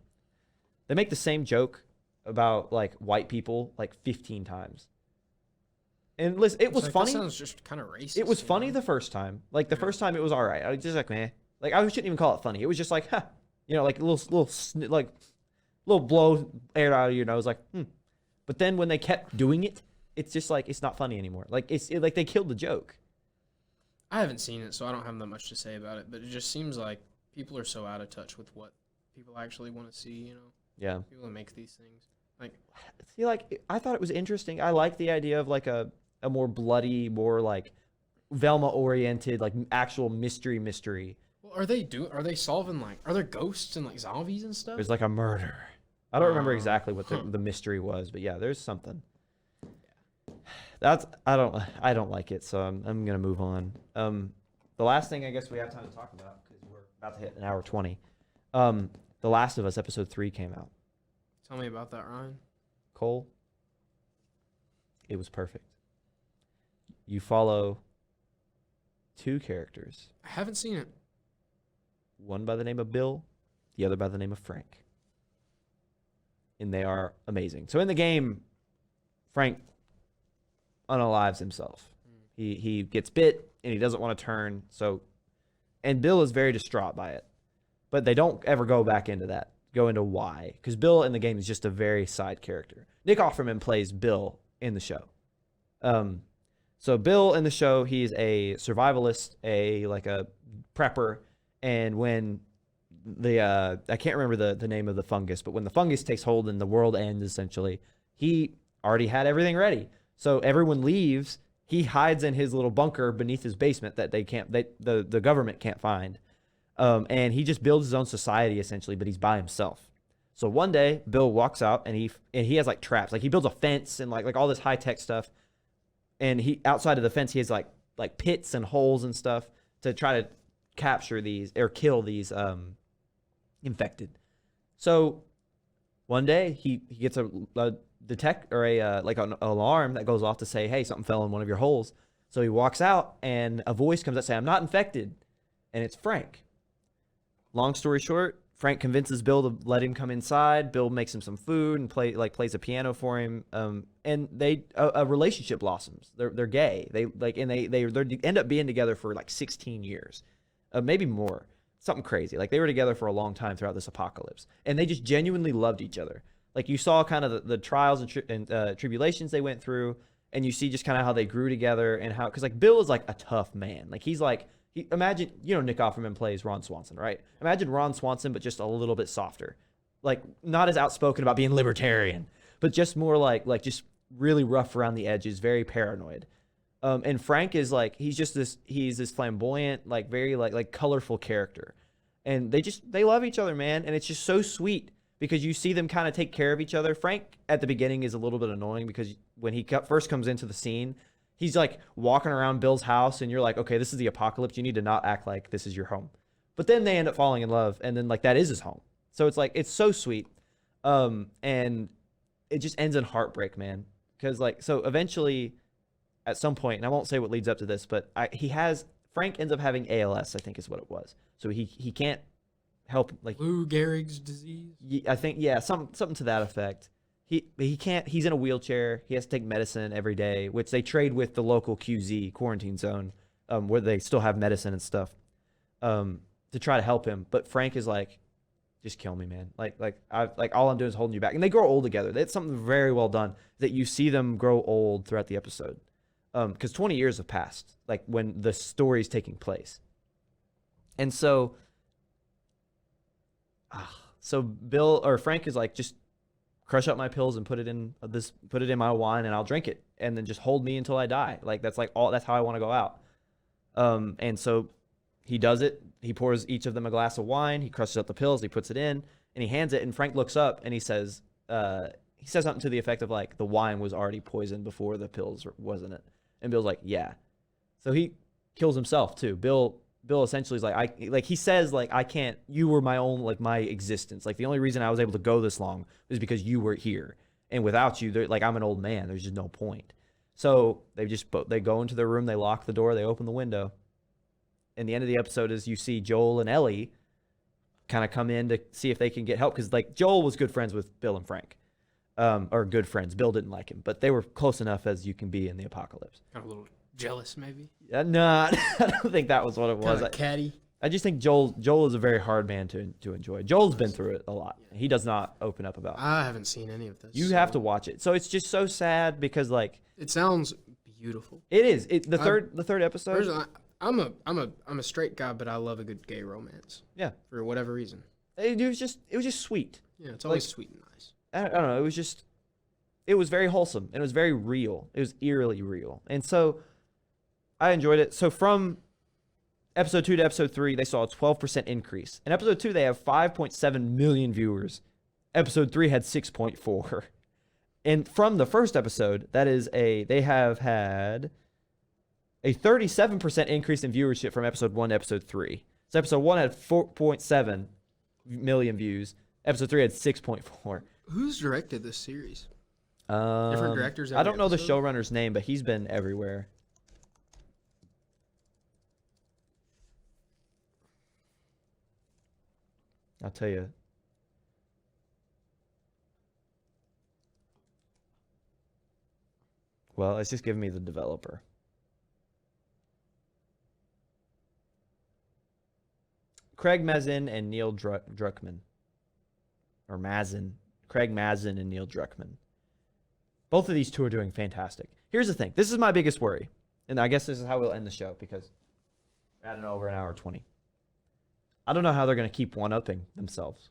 They make the same joke about like white people like 15 times. And listen, it was funny. That sounds just kind of racist. It was funny the first time. Like the first time, it was all right. I was just like, meh. Like I shouldn't even call it funny. It was just like, huh. You know, like a little blow air out of your nose, like, But then when they kept doing it, it's just like it's not funny anymore. Like like they killed the joke. I haven't seen it, so I don't have that much to say about it. But it just seems like people are so out of touch with what people actually want to see. You know? Yeah. People that make these things. Like, see, like I thought it was interesting. I like the idea of like a more bloody, more like Velma oriented, like actual mystery. Well, are they solving like, are there ghosts and like zombies and stuff? There's like a murder. I don't remember exactly what the mystery was, but yeah, there's something. That's I don't like it, so I'm gonna move on. The last thing I guess we have time to talk about, because we're about to hit an hour 20. The Last of Us episode 3 came out. Tell me about that, Ryan. Cole, it was perfect. You follow two characters. I haven't seen it. One by the name of Bill, the other by the name of Frank. And they are amazing. So in the game, Frank unalives himself. He gets bit and he doesn't want to turn. And Bill is very distraught by it. But they don't ever go into why. Because Bill in the game is just a very side character. Nick Offerman plays Bill in the show. So Bill in the show, he's a survivalist, a prepper. And when I can't remember the name of the fungus, but when the fungus takes hold and the world ends, essentially, he already had everything ready. So everyone leaves. He hides in his little bunker beneath his basement that the government can't find. And he just builds his own society essentially, but he's by himself. So one day Bill walks out and he has like traps. Like he builds a fence and like all this high tech stuff. And he outside of the fence, he has like pits and holes and stuff to try to capture these or kill these infected. So one day he gets a detect or an alarm that goes off to say, hey, something fell in one of your holes. So he walks out and a voice comes out saying, I'm not infected. And it's Frank. Long story short, Frank convinces Bill to let him come inside. Bill makes him some food and plays a piano for him. And a relationship blossoms. They're gay. They end up being together for like 16 years, maybe more. Something crazy. Like they were together for a long time throughout this apocalypse, and they just genuinely loved each other. Like you saw kind of the trials and tribulations they went through, and you see just kind of how they grew together and how, because like Bill is like a tough man. Like he's like. Imagine, Nick Offerman plays Ron Swanson, right? Imagine Ron Swanson, but just a little bit softer. Like, not as outspoken about being libertarian, but just more like just really rough around the edges, very paranoid. And Frank is like, he's this flamboyant, like very like colorful character. And they love each other, man. And it's just so sweet because you see them kind of take care of each other. Frank at the beginning is a little bit annoying because when he first comes into the scene, he's like walking around Bill's house and you're like, okay, this is the apocalypse. You need to not act like this is your home. But then they end up falling in love and then like that is his home. So it's like, it's so sweet. And it just ends in heartbreak, man. Because like, so eventually at some point, and I won't say what leads up to this, but Frank ends up having ALS, I think is what it was. So he can't help, like Lou Gehrig's disease. I think, yeah, something to that effect. He can't. He's in a wheelchair. He has to take medicine every day, which they trade with the local QZ quarantine zone, where they still have medicine and stuff, to try to help him. But Frank is like, just kill me, man. Like all I'm doing is holding you back. And they grow old together. That's something very well done that you see them grow old throughout the episode, because 20 years have passed, like when the story's taking place, and so Frank is like, just crush up my pills and put it in my wine and I'll drink it and then just hold me until I die. Like that's how I want to go out. And so he does it. He pours each of them a glass of wine. He crushes up the pills. He puts it in and he hands it. And Frank looks up and he says something to the effect of like, the wine was already poisoned before the pills, wasn't it? And Bill's like, yeah. So he kills himself too. Bill essentially is like, he says like, I can't, you were my own, like my existence. Like the only reason I was able to go this long is because you were here. And without you, like I'm an old man. There's just no point. So they go into their room, they lock the door, they open the window. And the end of the episode is you see Joel and Ellie kind of come in to see if they can get help. Cause like Joel was good friends with Bill and Frank, or good friends. Bill didn't like him, but they were close enough as you can be in the apocalypse. Kind of a little jealous, maybe. No, I don't think that was what it was. Kind of catty. I just think Joel is a very hard man to enjoy. Joel's been through it a lot. Yeah. He does not open up about it. I haven't seen any of this. You have to watch it. So it's just so sad because like it sounds beautiful. It is. The third episode. I'm a straight guy, but I love a good gay romance. Yeah. For whatever reason. It was just sweet. Yeah, it's always sweet and nice. I don't know. It was very wholesome and it was very real. It was eerily real. And so I enjoyed it. So from episode 2 to episode 3, they saw a 12% increase. In episode 2, they have 5.7 million viewers. Episode 3 had 6.4. And from the first episode, they have had a 37% increase in viewership from episode 1 to episode 3. So episode 1 had 4.7 million views. Episode 3 had 6.4. Who's directed this series? Different directors. I don't know the showrunner's name, but he's been everywhere. I'll tell you. Well, it's just giving me the developer. Craig Mazin and Neil Druckmann. Or Mazin. Craig Mazin and Neil Druckmann. Both of these two are doing fantastic. Here's the thing. This is my biggest worry. And I guess this is how we'll end the show because we're at over an hour 20. I don't know how they're going to keep one-upping themselves.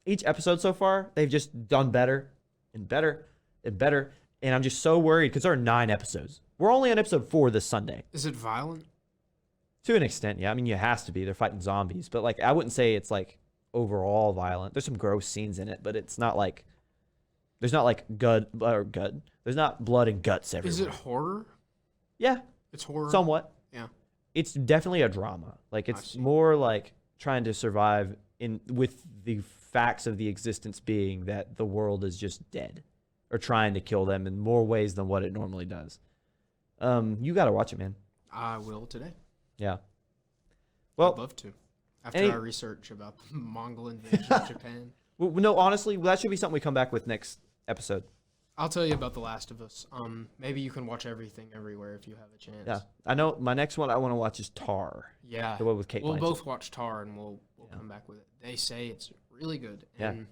Each episode so far, they've just done better and better and better. And I'm just so worried because there are 9 episodes. We're only on episode 4 this Sunday. Is it violent? To an extent, yeah. I mean, it has to be. They're fighting zombies. But, like, I wouldn't say it's, like, overall violent. There's some gross scenes in it, but it's not like... There's not, like, gut. There's not blood and guts everywhere. Is it horror? Yeah. It's horror? Somewhat. Yeah. It's definitely a drama. Like, it's more like trying to survive with the facts of the existence being that the world is just dead. Or trying to kill them in more ways than what it normally does. You got to watch it, man. I will today. Yeah. Well, I'd love to. After I research about the Mongol invasion of Japan. Well, no, honestly, that should be something we come back with next episode. I'll tell you about The Last of Us. Maybe you can watch everything everywhere if you have a chance. Yeah. I know my next one I want to watch is Tar. Yeah. The one with Kate Blanchett. We'll both watch Tar and we'll come back with it. They say it's really good. And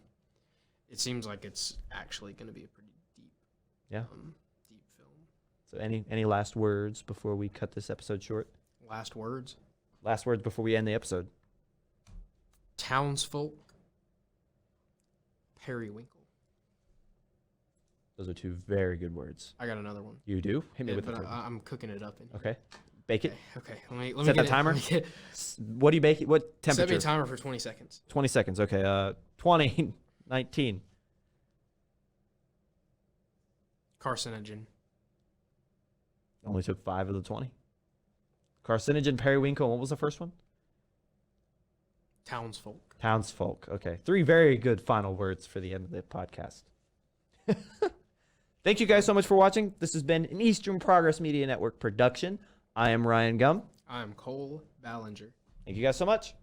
it seems like it's actually going to be a pretty deep deep film. So any last words before we cut this episode short? Last words? Last words before we end the episode. Townsfolk. Periwinkle. Those are 2 very good words. I got another one. You do? Hit me with but it. I'm cooking it up. Okay. Bake it. Okay. Let me set get the timer. Let me get, What do you bake it? What temperature? Set me a timer for 20 seconds. 20 seconds. Okay. 20. 19. Carcinogen. Only took 5 of the 20. Carcinogen, periwinkle. What was the first one? Townsfolk. Townsfolk. Okay. 3 very good final words for the end of the podcast. Thank you guys so much for watching. This has been an Eastern Progress Media Network production. I am Ryan Gumm. I am Cole Ballinger. Thank you guys so much.